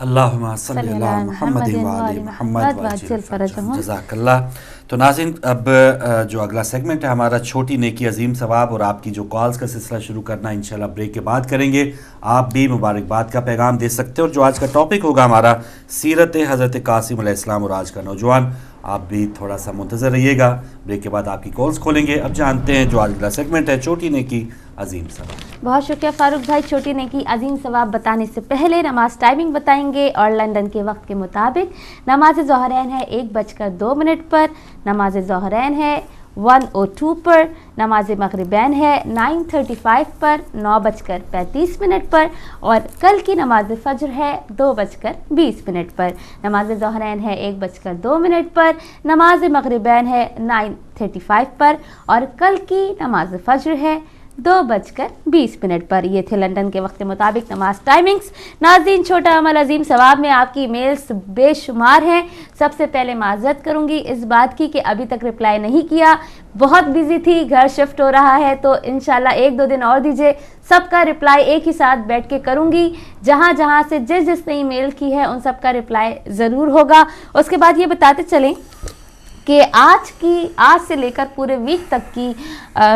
अल्लाहुम्मा सल्ली अला मुहम्मद व आले मुहम्मद वअज्जिल फरजहम। जज़ाकल्लाह। तो नाज़रीन, अब जो अगला सेगमेंट है हमारा, छोटी नेकी अजीम सवाब, और आपकी जो कॉल्स का सिलसिला शुरू करना इंशाल्लाह ब्रेक के बाद करेंगे। आप भी मुबारकबाद का पैगाम दे सकते हो। और जो आज का टॉपिक होगा हमारा, सीरत हज़रत कासिम अलैहिस्सलाम और आज का नौजवान। आप भी थोड़ा सा मुंतज़र रहिएगा, ब्रेक के बाद आपकी कॉल्स खोलेंगे। अब जानते हैं जो आज अगला सेगमेंट है, छोटी नेकी अजीम सवाब। बहुत शुक्रिया फारूक भाई। छोटी नेकी अजीम सवाब बताने से पहले नमाज टाइमिंग बताएंगे, और लंदन के वक्त के मुताबिक नमाज ज़ोहरैन है 1:02 पर, नमाज ज़ोहरैन है 1:02 पर, नमाज मगरिबैन है 9:35 पर, 9:35 पर, और कल की नमाज फ़ज्र है 2:20 पर। नमाज ज़ोहरैन है 1:02 पर, नमाज मगरिबैन है 9:35 पर, और कल की नमाज फ़ज्र है 2:20 पर। ये थे लंदन के वक्त के मुताबिक नमाज टाइमिंग्स। नाज़रीन, छोटा अमल अजीम सवाब में आपकी मेल्स बेशुमार हैं। सबसे पहले माजरत करूंगी इस बात की कि अभी तक रिप्लाई नहीं किया, बहुत बिजी थी, घर शिफ्ट हो रहा है, तो इंशाल्लाह 1-2 दिन और दीजिए, सबका रिप्लाई एक ही साथ बैठ के करूंगी। जहां जहां से जिसने ईमेल की है उन सबका रिप्लाई ज़रूर होगा। उसके बाद ये बताते चलें कि आज से लेकर पूरे वीक तक की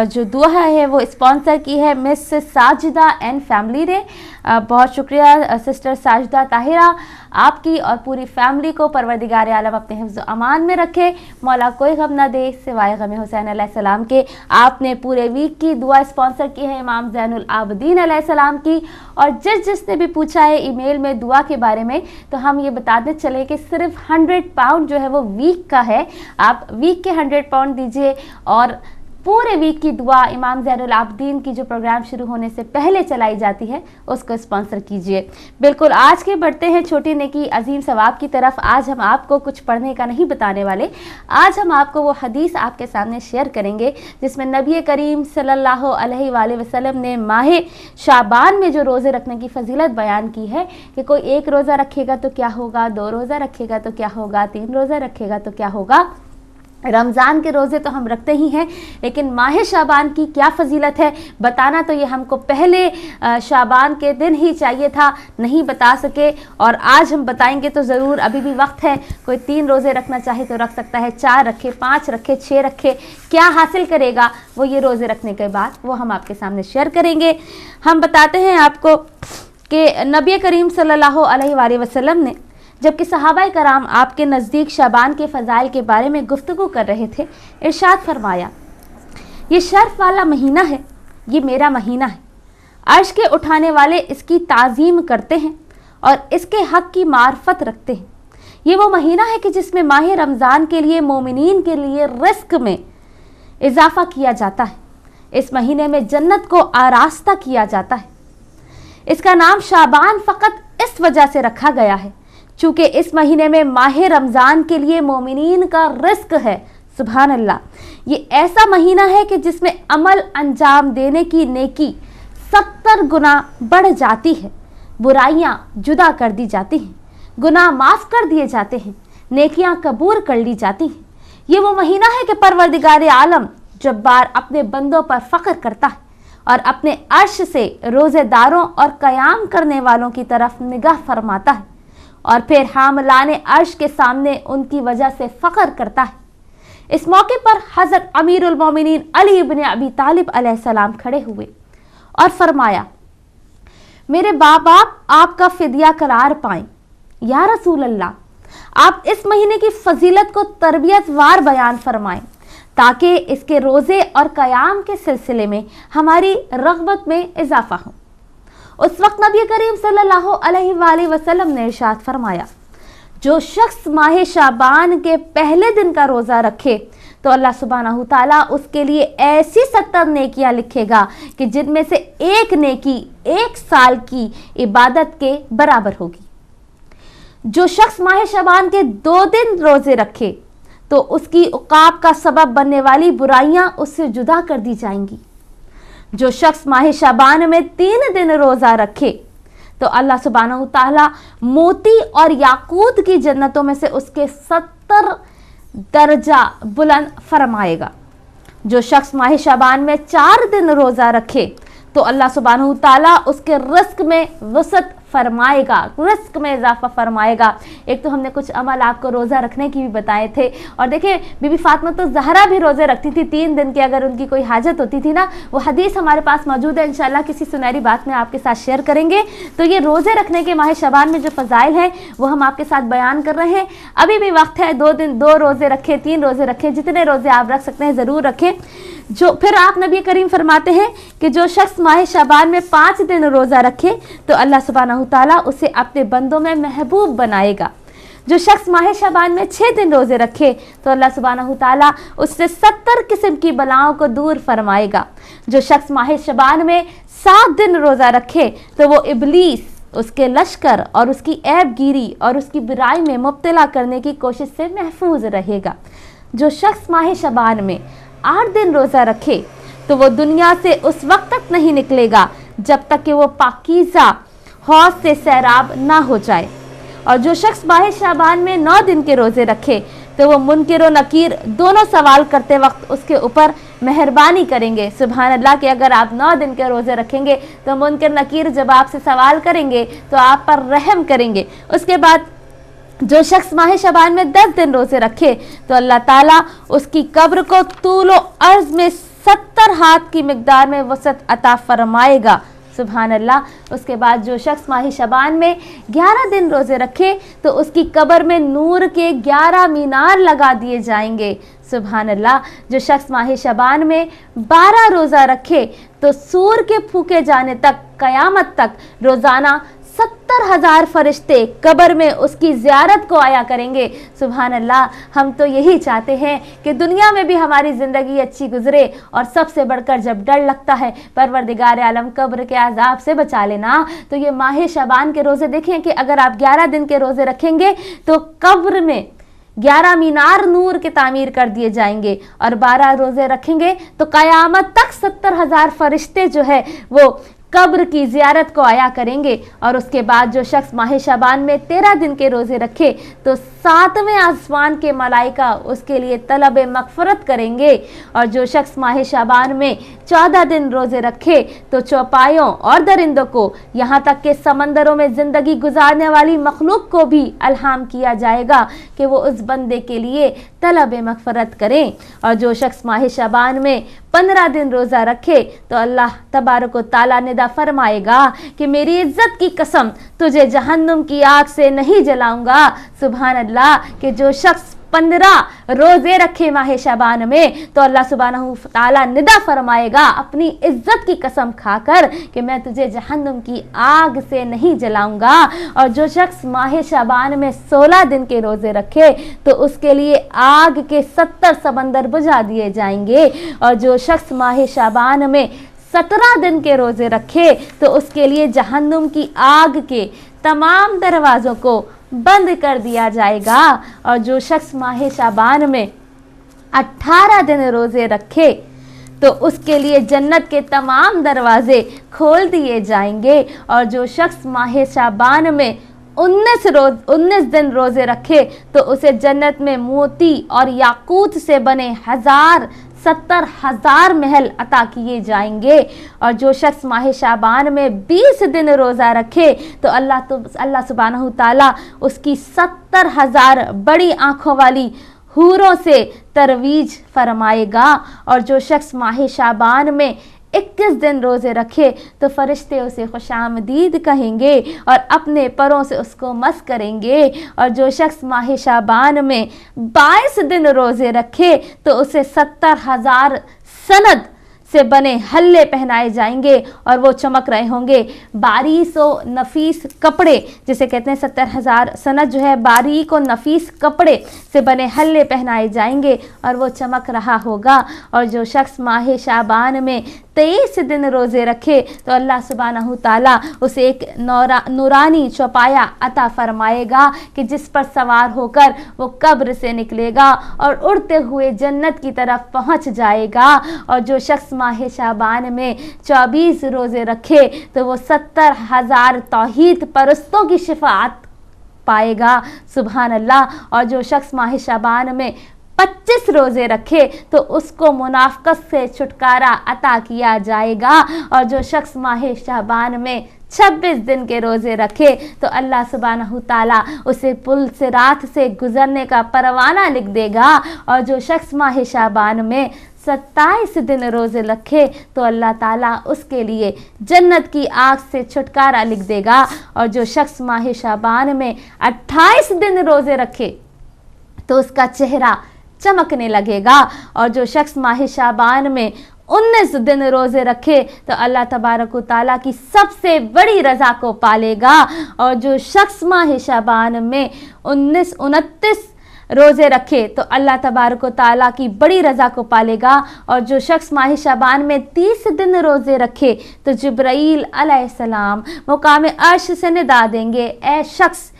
जो दुआ है वो स्पॉन्सर की है मिस साजिदा एंड फैमिली ने। बहुत शुक्रिया सिस्टर साजिदा ताहिरा, आपकी और पूरी फैमिली को परवरदिगार आलम अपने हिफ्ज़ अमान में रखे, मौला कोई गम ना दे सिवाय गम हुसैन अलैहिस्सलाम के। आपने पूरे वीक की दुआ स्पॉन्सर की है इमाम ज़ैनुल आबदीन अलैहिस्सलाम की। और जिसने भी पूछा है ईमेल में दुआ के बारे में, तो हम ये बताते चले कि सिर्फ 100 पाउंड जो है वो वीक का है। आप वीक के 100 पाउंड दीजिए, और पूरे वीक की दुआ इमाम ज़ैनुल आबदीन की जो प्रोग्राम शुरू होने से पहले चलाई जाती है उसको स्पॉन्सर कीजिए। बिल्कुल, आज के बढ़ते हैं छोटी नेकी अजीम सवाब की तरफ। आज हम आपको कुछ पढ़ने का नहीं बताने वाले, आज हम आपको वो हदीस आपके सामने शेयर करेंगे जिसमें नबी करीम सल्लल्लाहु अलैहि वसल्लम ने माह शाबान में जो रोज़े रखने की फजीलत बयान की है कि कोई 1 रोज़ा रखेगा तो क्या होगा, 2 रोज़ा रखेगा तो क्या होगा, 3 रोज़ा रखेगा तो क्या होगा। रमज़ान के रोज़े तो हम रखते ही हैं, लेकिन माह शाबान की क्या फजीलत है बताना तो ये हमको पहले शाबान के दिन ही चाहिए था, नहीं बता सके, और आज हम बताएंगे तो ज़रूर। अभी भी वक्त है, कोई 3 रोज़े रखना चाहे तो रख सकता है, 4 रखे, 5 रखे, 6 रखे, क्या हासिल करेगा वो ये रोज़े रखने के बाद, वो हम आपके सामने शेयर करेंगे। हम बताते हैं आपको कि नबी करीम सल्लल्लाहु अलैहि वसल्लम ने जबकि सहाबाए कराम आपके नज़दीक शाबान के फ़ज़ाइल के बारे में गुफ्तगू कर रहे थे, इरशाद फरमाया, ये शर्फ वाला महीना है, ये मेरा महीना है। अर्श के उठाने वाले इसकी ताज़ीम करते हैं और इसके हक़ की मार्फत रखते हैं। ये वो महीना है कि जिसमें माह रमज़ान के लिए मोमिनीन के लिए रिस्क में इजाफ़ा किया जाता है। इस महीने में जन्नत को आरास्ता किया जाता है। इसका नाम शाबान फ़कत इस वजह से रखा गया है चूँकि इस महीने में माह रमज़ान के लिए मोमिनीन का रिस्क है। सुभान अल्लाह, ये ऐसा महीना है कि जिसमें अमल अंजाम देने की नेकी 70 गुना बढ़ जाती है, बुराइयां जुदा कर दी जाती हैं, गुनाह माफ़ कर दिए जाते हैं, नेकियां कबूल कर ली जाती हैं। ये वो महीना है कि परवरदिगार आलम जब्बार अपने बंदों पर फ़ख्र करता है और अपने अर्श से रोज़ेदारों और क़याम करने वालों की तरफ निगाह फरमाता है, और फिर हामलाने अर्श के सामने उनकी वजह से फ़ख्र करता है। इस मौके पर हज़रत अमीरुल मोमिनीन अली इब्न अबी तालिब अलैहिस्सलाम खड़े हुए और फरमाया, मेरे बाप आपका फ़िदिया करार पाएं या रसूल अल्लाह, आप इस महीने की फजीलत को तरबियत वार बयान फरमाएं ताकि इसके रोज़े और क़याम के सिलसिले में हमारी रग़बत में इजाफ़ा हो। उस वक्त नबी करीम सल्लल्लाहु अलैहि वसल्लम ने इरशाद फरमाया, जो शख्स माह शाबान के पहले दिन का रोज़ा रखे तो अल्लाह सुब्हानहू तआला उसके लिए ऐसी 70 नेकियां लिखेगा कि जिनमें से एक नेकी 1 साल की इबादत के बराबर होगी। जो शख्स माह शाबान के 2 दिन रोज़े रखे तो उसकी उकाब का सबब बनने वाली बुराइयां उससे जुदा कर दी जाएंगी। जो शख्स माह शाबान में 3 दिन रोज़ा रखे तो अल्लाह सुब्हानहू तआला मोती और याकूत की जन्नतों में से उसके 70 दर्जा बुलंद फरमाएगा। जो शख्स माह शाबान में 4 दिन रोज़ा रखे तो अल्लाह सुब्हानहू तआला उसके रिस्क में वसत फरमाएगा, रिस्क में इजाफा फरमाएगा। एक तो हमने कुछ अमल आपको रोज़ा रखने की भी बताए थे, और देखिए बीबी फातिमा तो ज़हरा भी रोज़े रखती थी 3 दिन के, अगर उनकी कोई हाजत होती थी ना, वो हदीस हमारे पास मौजूद है, इंशाल्लाह किसी सुनहरी बात में आपके साथ शेयर करेंगे। तो ये रोज़े रखने के माह शबान में जो फ़ज़ाइल हैं वो हम आपके साथ बयान कर रहे हैं। अभी भी वक्त है, 2 दिन 2 रोज़े रखें, 3 रोज़े रखें, जितने रोज़े आप रख सकते हैं ज़रूर रखें। जो फिर आप नबी करीम फरमाते हैं कि जो शख्स माह शबान में 5 दिन रोज़ा रखे तो अल्लाह सुब्हानहू तआला उसे अपने बंदों में महबूब बनाएगा। जो शख्स माह शबान में 6 दिन रोज़े रखे तो अल्लाह सुब्हानहू तआला उससे 70 किस्म की बलाओं को दूर फरमाएगा। जो शख्स माह शबान में 7 दिन रोज़ा रखे तो वो इब्लीस, उसके लश्कर और उसकी ऐबगिरी और उसकी बुराई में मुब्तला करने की कोशिश से महफूज रहेगा। जो शख्स माह शबान में 8 दिन रोज़ा रखे तो वो दुनिया से उस वक्त तक नहीं निकलेगा जब तक कि वो पाकीज़ा हौज से सैराब ना हो जाए। और जो शख्स माह शबान में 9 दिन के रोज़े रखे तो वो मुनकिर और नकीर दोनों सवाल करते वक्त उसके ऊपर मेहरबानी करेंगे। सुभान अल्लाह कि अगर आप 9 दिन के रोज़े रखेंगे तो मुनकिर नकीर जब आपसे सवाल करेंगे तो आप पर रहम करेंगे। उसके बाद जो शख्स माह शबान में 10 दिन रोज़े रखे तो अल्लाह ताला उसकी कब्र को तूलो अर्ज़ में 70 हाथ की मिकदार में वसअत अता फरमाएगा। सुभान अल्लाह। उसके बाद जो शख्स माह शबान में 11 दिन रोज़े रखे तो उसकी कब्र में नूर के 11 मीनार लगा दिए जाएंगे। सुभान अल्लाह। जो शख्स माह शबान में 12 रोज़ा रखे तो सूर के फूके जाने तक क़यामत तक रोज़ाना 70,000 फरिश्ते कब्र में उसकी ज़ियारत को आया करेंगे। सुभान अल्लाह। हम तो यही चाहते हैं कि दुनिया में भी हमारी ज़िंदगी अच्छी गुजरे, और सबसे बढ़कर जब डर लगता है परवरदिगार आलम कब्र के अज़ाब से बचा लेना, तो ये माह शबान के रोज़े देखें कि अगर आप 11 दिन के रोज़े रखेंगे तो कब्र में 11 मीनार नूर के तामीर कर दिए जाएंगे, और 12 रोज़े रखेंगे तो क़यामत तक 70,000 फरिश्ते जो है वो कब्र की ज़ियारत को आया करेंगे। और उसके बाद जो शख्स माह शबान में 13 दिन के रोज़े रखे तो 7वें आसमान के मलाइका उसके लिए तलब मग़फ़रत करेंगे। और जो शख्स माह शबान में 14 दिन रोज़े रखे तो चौपायों और दरिंदों को, यहाँ तक कि समंदरों में ज़िंदगी गुजारने वाली मखलूक को भी अल्हाम किया जाएगा कि वो उस बंदे के लिए तलब मग़फ़रत करें। और जो शख्स माह शबान में 15 दिन रोज़ा रखे तो अल्लाह तबारक व तआला निदा फरमाएगा कि मेरी इज्जत की कसम तुझे जहन्नुम की आग से नहीं जलाऊंगा। सुभान अल्लाह। कि जो शख्स 15 रोज़े रखे माह शबान में तो अल्लाह सुब्हानहू तआला निदा फरमाएगा अपनी इज्जत की कसम खाकर कि मैं तुझे जहन्नुम की आग से नहीं जलाऊंगा। और जो शख्स माह शबान में 16 दिन के रोज़े रखे तो उसके लिए आग के 70 समंदर बुझा दिए जाएंगे। और जो शख्स माह शबान में 17 दिन के रोज़े रखे तो उसके लिए जहन्नुम की आग के तमाम दरवाज़ों को बंद कर दिया जाएगा। और जो शख्स माह शबान में 18 दिन रोज़े रखे तो उसके लिए जन्नत के तमाम दरवाजे खोल दिए जाएंगे। और जो शख्स माह शबान में 19 दिन रोज़े रखे तो उसे जन्नत में मोती और याकूत से बने 70,000 महल अता किए जाएंगे। और जो शख्स माह शबान में 20 दिन रोज़ा रखे तो अल्लाह सुब्हानहू तआला उसकी 70,000 बड़ी आँखों वाली हूरों से तरवीज फरमाएगा। और जो शख्स माह शबान में 21 दिन रोज़े रखे तो फरिश्ते उसे खुशामदीद कहेंगे और अपने परों से उसको मस करेंगे। और जो शख्स माह शबान में 22 दिन रोज़े रखे तो उसे 70,000 सनद से बने हल्ले पहनाए जाएंगे और वो चमक रहे होंगे। बारीक और नफीस कपड़े, जिसे कहते हैं 70,000 सनद जो है बारीक और नफीस कपड़े से बने हल्ले पहनाए जाएंगे और वो चमक रहा होगा। और जो शख्स माह शाबान में 23 दिन रोज़े रखे तो अल्लाह सुब्हानहू ताला उसे एक नूरानी चौपाया अता फरमाएगा कि जिस पर सवार होकर वो कब्र से निकलेगा और उड़ते हुए जन्नत की तरफ पहुंच जाएगा। और जो शख्स माह शाबान में 24 रोज़े रखे तो वो 70,000 तौहीद परस्तों की शिफाअत पाएगा। सुभान अल्लाह। और जो शख्स माह शाबान में 25 रोज़े रखे तो उसको मुनाफ़क़त से छुटकारा अता किया जाएगा। और जो शख्स माह शाबान में 26 दिन के रोज़े रखे तो अल्लाह सुब्हानहू ताला उसे पुल से रात से गुजरने का परवाना लिख देगा। और जो शख्स माह शाबान में 27 दिन रोज़े रखे तो अल्लाह ताला उसके लिए जन्नत की आग से छुटकारा लिख देगा। और जो शख्स माह शाबान में 28 दिन रोज़े रखे तो उसका चेहरा चमकने लगेगा। और जो शख्स माह शाबान में 19 दिन रोज़े रखे तो अल्लाह तबारक व तआला की सबसे बड़ी रज़ा को पालेगा। और जो शख्स माह शाबान में 29 रोज़े रखे तो अल्लाह तबारक व तआला की बड़ी रज़ा को पालेगा। और जो शख्स माह शाबान में 30 दिन रोज़े रखे तो जिब्राईल अलैहिस्सलाम मुकाम अर्श से निदा देंगे, ए शख्स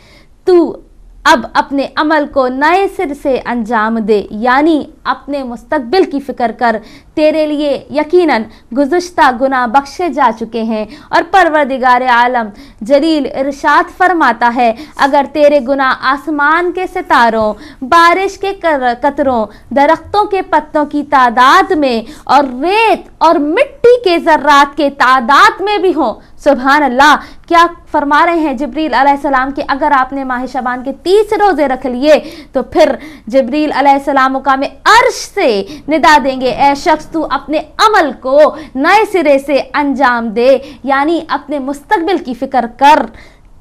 तू अब अपने अमल को नए सिर से अंजाम दे, यानी अपने मुस्तकबिल की फ़िक्र कर, तेरे लिए यकीनन गुज़श्ता गुनाह बख्शे जा चुके हैं। और परवरदिगार आलम जलील इरशाद फरमाता है, अगर तेरे गुनाह आसमान के सितारों, बारिश के कतरों, दरख्तों के पत्तों की तादाद में और रेत और मिट्टी के ज़र्रात के तादाद में भी हो, सुभान अल्लाह, क्या फरमा रहे हैं जिब्रील अलैहिस्सलाम कि अगर आपने माह शाबान के 30 रोज़े रख लिए तो फिर जिब्रील अलैहिस्सलाम मुकाम अर्श से निदा देंगे, ए शख्स तू अपने अमल को नए सिरे से अंजाम दे, यानी अपने मुस्तकबिल की फ़िक्र कर,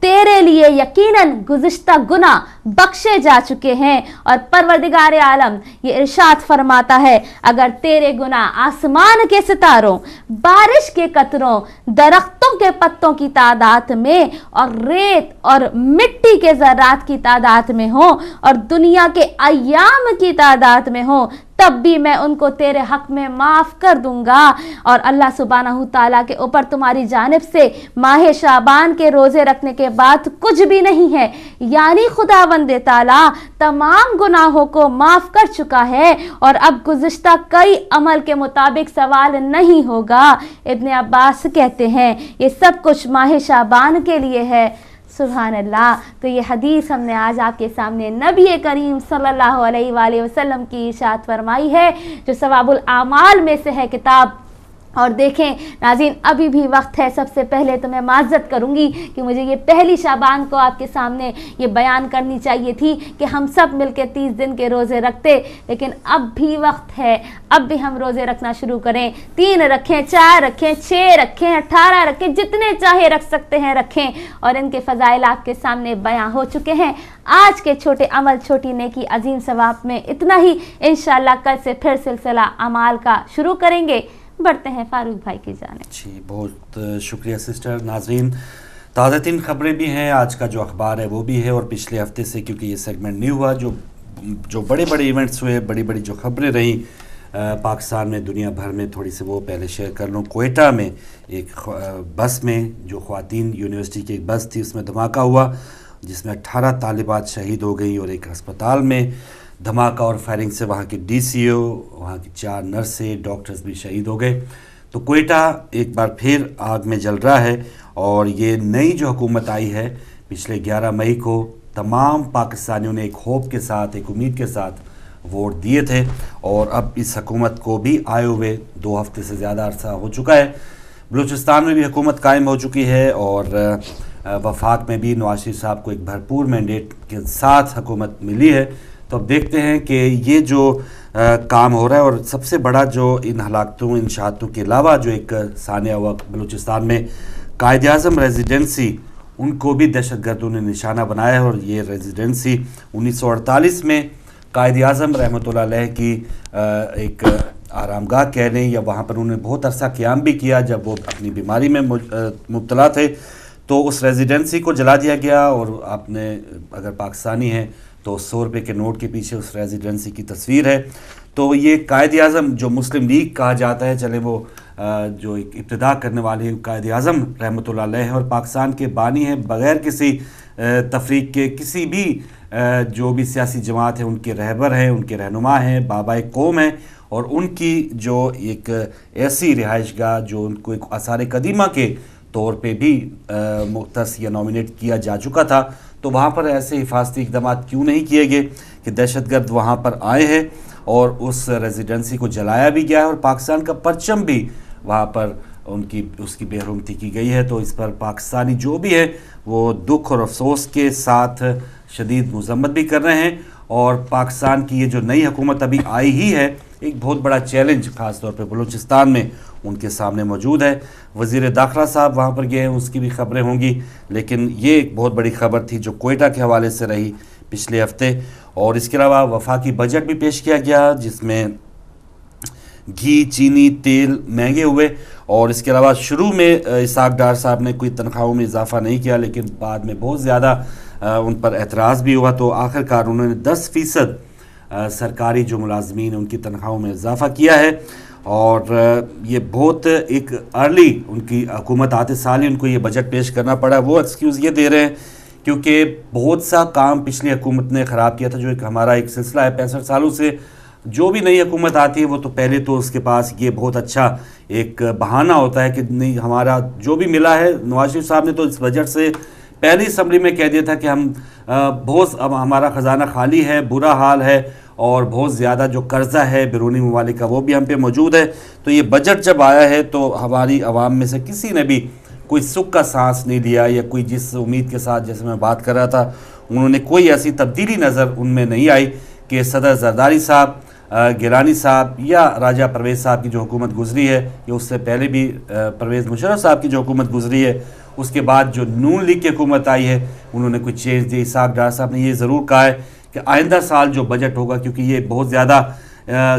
तेरे लिए यकीनन गुज़िश्ता गुनाह बख्शे जा चुके हैं। और परवरदिगार आलम ये इरशाद फरमाता है, अगर तेरे गुनाह आसमान के सितारों, बारिश के कतरों, दरख्तों के पत्तों की तादाद में और रेत और मिट्टी के ज़र्रात की तादाद में हो और दुनिया के अय्याम की तादाद में हो, तब भी मैं उनको तेरे हक में माफ़ कर दूंगा। और अल्लाह सुब्हानहू ताला के ऊपर तुम्हारी जानिब से माह शाबान के रोज़े रखने के बाद कुछ भी नहीं है, यानी खुदावंद ताला तमाम गुनाहों को माफ़ कर चुका है और अब गुज़िश्ता कई अमल के मुताबिक सवाल नहीं होगा। इब्न अब्बास कहते हैं ये सब कुछ माह शाबान के लिए है। सुभान अल्लाह। तो ये हदीस हमने आज आपके सामने नबी करीम सल्लल्लाहु अलैहि वसल्लम की इरशाद फरमाई है, जो सवाबुल आमाल में से है किताब। और देखें नाज़रीन, अभी भी वक्त है। सबसे पहले तो मैं माज़रत करूंगी कि मुझे ये पहली शाबान को आपके सामने ये बयान करनी चाहिए थी कि हम सब मिलकर 30 दिन के रोज़े रखते, लेकिन अब भी वक्त है, अब भी हम रोज़े रखना शुरू करें। 3 रखें, 4 रखें, 6 रखें, 18 रखें, जितने चाहे रख सकते हैं रखें। और इनके फ़ज़ाइल आपके सामने बयां हो चुके हैं। आज के छोटे अमल छोटी नेकी अजीम सवाब में इतना ही। इंशाअल्लाह कल से फिर सिलसिला अमाल का शुरू करेंगे। बढ़ते हैं फारूक भाई की जानिब। जी, बहुत शुक्रिया सिस्टर। नाज़रीन, ताज़ा तीन खबरें भी हैं, आज का जो अखबार है वो भी है, और पिछले हफ्ते से क्योंकि ये सेगमेंट नहीं हुआ, जो बड़े बड़े इवेंट्स हुए, बड़ी बड़ी जो खबरें रहीं पाकिस्तान में, दुनिया भर में, थोड़ी सी वो पहले शेयर कर लूँ। कोयटा में एक बस में, जो ख़वातीन यूनिवर्सिटी की एक बस थी, उसमें धमाका हुआ जिसमें 18 तालिबात शहीद हो गई और एक अस्पताल में धमाका और फायरिंग से वहाँ के DCO, वहाँ की 4 नर्सें, डॉक्टर्स भी शहीद हो गए। तो कोयटा एक बार फिर आग में जल रहा है। और ये नई जो हुकूमत आई है पिछले 11 मई को, तमाम पाकिस्तानियों ने एक होप के साथ, एक उम्मीद के साथ वोट दिए थे, और अब इस हुकूमत को भी आए हुए 2 हफ्ते से ज़्यादा अरसा हो चुका है। बलूचिस्तान में भी हुकूमत कायम हो चुकी है और वफाक में भी नवाज शरीफ साहब को एक भरपूर मैंडेट के साथ हुकूमत मिली है। तो अब देखते हैं कि ये जो काम हो रहा है, और सबसे बड़ा जो इन हलाकतों, इन शहादतों के अलावा जो एक सानिया हुआ बलूचिस्तान में, कायद-ए-आज़म रेजिडेंसी, उनको भी दहशतगर्दों ने निशाना बनाया है। और ये रेजिडेंसी 1948 में कायद-ए-आज़म रहमतुल्लाह अलैह की एक आरामगाह कह लें, या वहाँ पर उन्होंने बहुत अरसा क़याम भी किया जब वो अपनी बीमारी में मुब्तला थे। तो उस रेजिडेंसी को जला दिया गया, और आपने अगर पाकिस्तानी हैं तो 100 रुपये के नोट के पीछे उस रेजिडेंसी की तस्वीर है। तो ये कायद-ए-आज़म जो मुस्लिम लीग कहा जाता है, चले वो जो एक इब्तिदा करने वाले कायद-ए-आज़म रहमतुल्लाह अलैह और पाकिस्तान के बानी हैं, बग़ैर किसी तफरीक के, किसी भी जो भी सियासी जमात है उनके रहबर हैं, उनके रहनुमा हैं, बाबाए कौम हैं। और उनकी जो एक ऐसी रिहाइशगाह जो उनको एक आसार कदीमा के तौर पे भी मुख्तस या नॉमिनेट किया जा चुका था, तो वहाँ पर ऐसे हिफाजती इक़दाम क्यों नहीं किए गए कि दहशतगर्द वहाँ पर आए हैं और उस रेजिडेंसी को जलाया भी गया है और पाकिस्तान का परचम भी वहाँ पर اس کی بے حرمتی کی گئی ہے، تو اس پر پاکستانی جو بھی ہے وہ دکھ اور افسوس کے ساتھ شدید مذمت بھی کر رہے ہیں، اور پاکستان کی یہ جو نئی حکومت ابھی آئی ہی ہے، ایک بہت بڑا چیلنج خاص طور پہ بلوچستان میں ان کے سامنے موجود ہے۔ وزیر داخلہ صاحب وہاں پر گئے ہیں، اس کی بھی خبریں ہوں گی، لیکن یہ ایک بہت بڑی خبر تھی جو کوئٹہ کے حوالے سے رہی پچھلے ہفتے۔ اور اس کے علاوہ وفاقی بجٹ بھی پیش کیا گیا، جس میں گھی، چینی، تیل مہنگے ہوئے، اور اس کے علاوہ شروع میں اسحاق ڈار صاحب نے کوئی تنخواہوں میں اضافہ نہیں کیا، لیکن بعد میں بہت زیادہ ان پر اعتراض بھی ہوا، تو آخرکار انہوں نے 10% سرکاری جو ملازمین ہیں ان کی تنخواہوں میں اضافہ کیا ہے۔ اور یہ بہت ایک ارلی ان کی حکومت آتے سال ہی ان کو یہ بجٹ پیش کرنا پڑا۔ وہ ایکسکیوز یہ دے رہے ہیں کیونکہ بہت سا کام پچھلی حکومت نے خراب کیا تھا، جو ایک ہمارا ایک سلسلہ ہے 65 سالوں سے۔ جو بھی نئی حکومت آتی ہے وہ تو پہلے تو اس کے پاس یہ بہت اچھا ایک بہانہ ہوتا ہے کہ نہیں، ہمارا جو بھی ملا ہے، نواز شریف صاحب نے تو اس بجٹ سے پہلی اسمبلی میں کہہ دیا تھا کہ ہم ہمارا خزانہ خالی ہے، برا حال ہے، اور بہت زیادہ جو قرضہ ہے بیرونی ممالک کا وہ بھی ہم پہ موجود ہے۔ تو یہ بجٹ جب آیا ہے تو ہماری عوام میں سے کسی نے بھی کوئی سکھ کا سانس نہیں لیا، یا کوئی جس امید کے ساتھ جیسے میں بات کر رہا تھا، انہوں نے کوئی ایسی تبدیلی نظر ان میں نہیں آئی کہ صدر زرداری صاحب، گیلانی صاحب یا راجہ پرویز صاحب کی جو حکومت گزری ہے، یا اس سے پہلے بھی پرویز مشرف صاحب کی جو حکومت گزری ہے، اس کے بعد جو نون لیگ کی حکومت آئی ہے، انہوں نے کوئی چینج دی۔ اسحاق ڈار صاحب نے یہ ضرور کہا ہے کہ آئندہ سال جو بجٹ ہوگا، کیونکہ یہ بہت زیادہ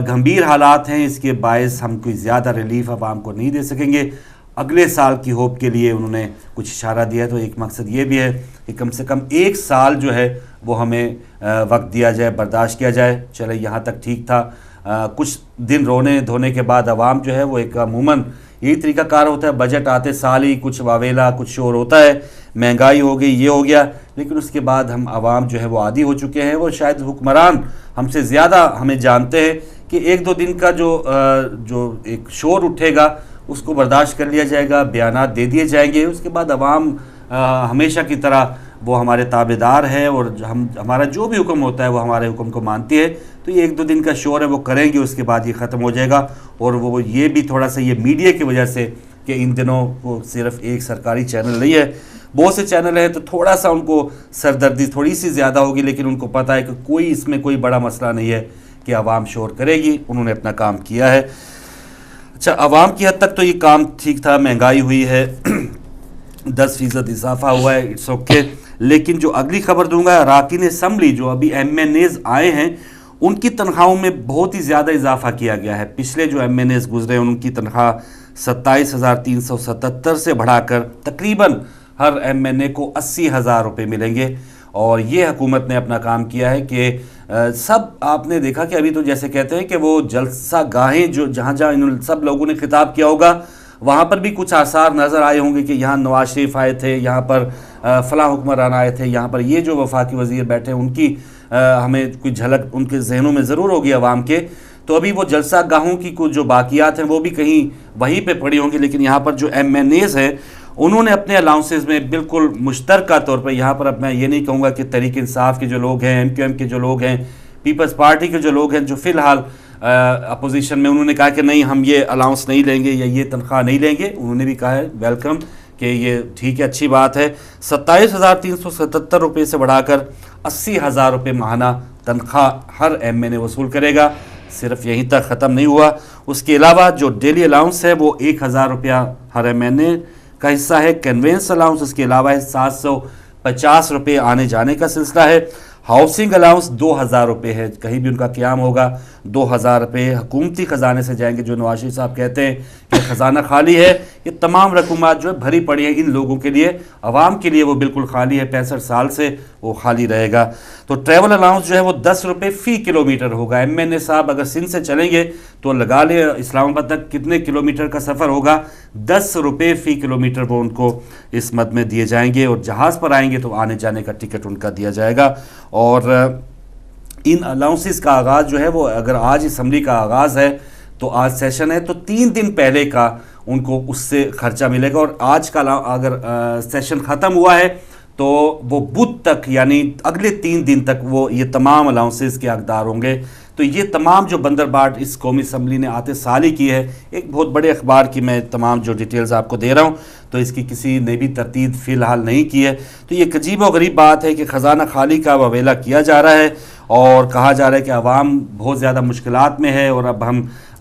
گھمبیر حالات ہیں، اس کے باعث ہم کوئی زیادہ ریلیف عوام کو نہیں دے سکیں گے، اگلے سال کی ہوپ کے لیے انہوں نے کچھ اشارہ دیا ہے۔ تو ایک مقصد یہ بھی ہے کہ کم سے کم ایک سال جو ہے وہ ہمیں وقت دیا جائے، برداشت کیا جائے۔ چلے یہاں تک ٹھیک تھا، کچھ دن رونے دھونے کے بعد عوام جو ہے وہ ایک عموماً یہی طریقہ کار ہوتا ہے، بجٹ آتے سال ہی کچھ واویلا، کچھ شور ہوتا ہے، مہنگائی ہو گئی، یہ ہو گیا، لیکن اس کے بعد ہم عوام جو ہے وہ عادی ہو چکے ہیں۔ وہ شاید حکمران ہم سے زیادہ ہمیں جانتے ہیں کہ ایک دو دن کا جو ایک شور اٹھے گا اس کو برداشت کر لیا جائے گا، بیانات دے دیے جائیں گے، اس کے بعد عوام ہمیشہ کی طرح وہ ہمارے تابع دار ہے، اور ہمارا جو بھی حکم ہوتا ہے وہ ہمارے حکم کو مانتی ہے۔ تو یہ ایک دو دن کا شور ہے وہ کریں گے، اس کے بعد یہ ختم ہو جائے گا۔ اور وہ یہ بھی تھوڑا سا یہ میڈیا کی وجہ سے کہ ان دنوں وہ صرف ایک سرکاری چینل نہیں ہے، بہت سے چینل ہیں، تو تھوڑا سا ان کو سردردی تھوڑی سی زیادہ ہوگی، لیکن ان کو پتہ ہے کہ کوئی اس میں کوئی بڑا مسئلہ نہیں ہے کہ عوام شور کرے گی، انہوں نے اپنا کام کیا ہے۔ اچھا، عوام کی حد تک تو یہ کام ٹھیک تھا، مہنگائی ہوئی ہے، 10% اضافہ ہوا ہے، اٹس اوکے۔ لیکن جو اگلی خبر دوں گا، اراکین اسمبلی جو ابھی ایم این ایز آئے ہیں ان کی تنخواہوں میں بہت ہی زیادہ اضافہ کیا گیا ہے۔ پچھلے جو ایم این ایز گزرے ان کی تنخواہ 27,377 سے بڑھا کر تقریباً ہر ایم این اے کو 80,000 روپے ملیں گے۔ اور یہ حکومت نے اپنا کام کیا ہے کہ سب آپ نے دیکھا کہ ابھی تو جیسے کہتے ہیں کہ وہ جلسہ گاہیں جو جہاں ان سب لوگوں نے خطاب کیا ہوگا، وہاں پر بھی کچھ آثار نظر آئے ہوں گے کہ یہاں نواز شریف آئے تھے، یہاں پر فلاں حکمران آئے تھے، یہاں پر یہ جو وفاقی وزیر بیٹھے ان کی ہمیں کوئی جھلک ان کے ذہنوں میں ضرور ہوگی عوام کے۔ تو ابھی وہ جلسہ گاہوں کی کچھ جو باقیات ہیں وہ بھی کہیں وہیں پہ پڑی ہوں گی، لیکن یہاں پر جو ایم این ایز ہیں انہوں نے اپنے الاؤنسز میں بالکل مشترکہ طور پر، یہاں پر میں یہ نہیں کہوں گا کہ تحریک انصاف کے جو لوگ ہیں، ایم کیو ایم کے جو لوگ ہیں، پیپلز پارٹی کے جو لوگ ہیں جو فی الحال اپوزیشن میں، انہوں نے کہا کہ نہیں ہم یہ الاؤنس نہیں لیں گے یا یہ تنخواہ نہیں لیں گے، انہوں نے بھی کہا ہے ویلکم کہ یہ ٹھیک ہے، اچھی بات ہے۔ 27,377 روپے سے بڑھا کر 80,000 روپے ماہانہ تنخواہ ہر ایم این اے وصول کرے گا۔ صرف یہیں تک ختم نہیں ہوا، اس کے علاوہ جو ڈیلی الاؤنس ہے وہ 1,000 روپیہ ہر ایم این اے کا حصہ ہے۔ کنوینس الاؤنس اس کے علاوہ ہے 750 روپے آنے جانے کا سلسلہ ہے۔ ہاؤسنگ الاؤنس 2,000 روپے ہے، کہیں بھی ان کا قیام ہوگا 2,000 روپے حکومتی خزانے سے جائیں گے۔ جو نواز شریف صاحب کہتے ہیں کہ خزانہ خالی ہے، یہ تمام رقومات جو ہے بھری پڑی ہیں ان لوگوں کے لیے، عوام کے لیے وہ بالکل خالی ہے، 65 سال سے وہ خالی رہے گا۔ تو ٹریول الاؤنس جو ہے وہ 10 روپے فی کلومیٹر ہوگا۔ ایم این اے صاحب اگر سندھ سے چلیں گے تو لگا لیں اسلام آباد تک کتنے کلومیٹر کا سفر ہوگا، 10 روپے فی کلومیٹر وہ ان کو اس مد میں دیے جائیں گے، اور جہاز پر آئیں گے تو آنے جانے کا ٹکٹ ان کا دیا جائے گا۔ اور ان الاؤنسز کا آغاز جو ہے وہ اگر آج اسمبلی کا آغاز ہے تو آج سیشن ہے تو 3 دن پہلے کا ان کو اس سے خرچہ ملے گا، اور آج کا اگر سیشن ختم ہوا ہے تو وہ بدھ تک یعنی اگلے 3 دن تک وہ یہ تمام الاؤنسز کے حقدار ہوں گے۔ تو یہ تمام جو بندر بانٹ اس قومی اسمبلی نے آتے سال ہی کی ہے، ایک بہت بڑے اخبار کی میں تمام جو ڈیٹیلز آپ کو دے رہا ہوں، تو اس کی کسی نے بھی ترتیب فی الحال نہیں کی ہے۔ تو یہ عجیب و غریب بات ہے کہ خزانہ خالی کا وویلا کیا جا رہا ہے اور کہا جا رہا ہے کہ عوام بہت زیادہ مشکلات میں ہے، اور اب ہم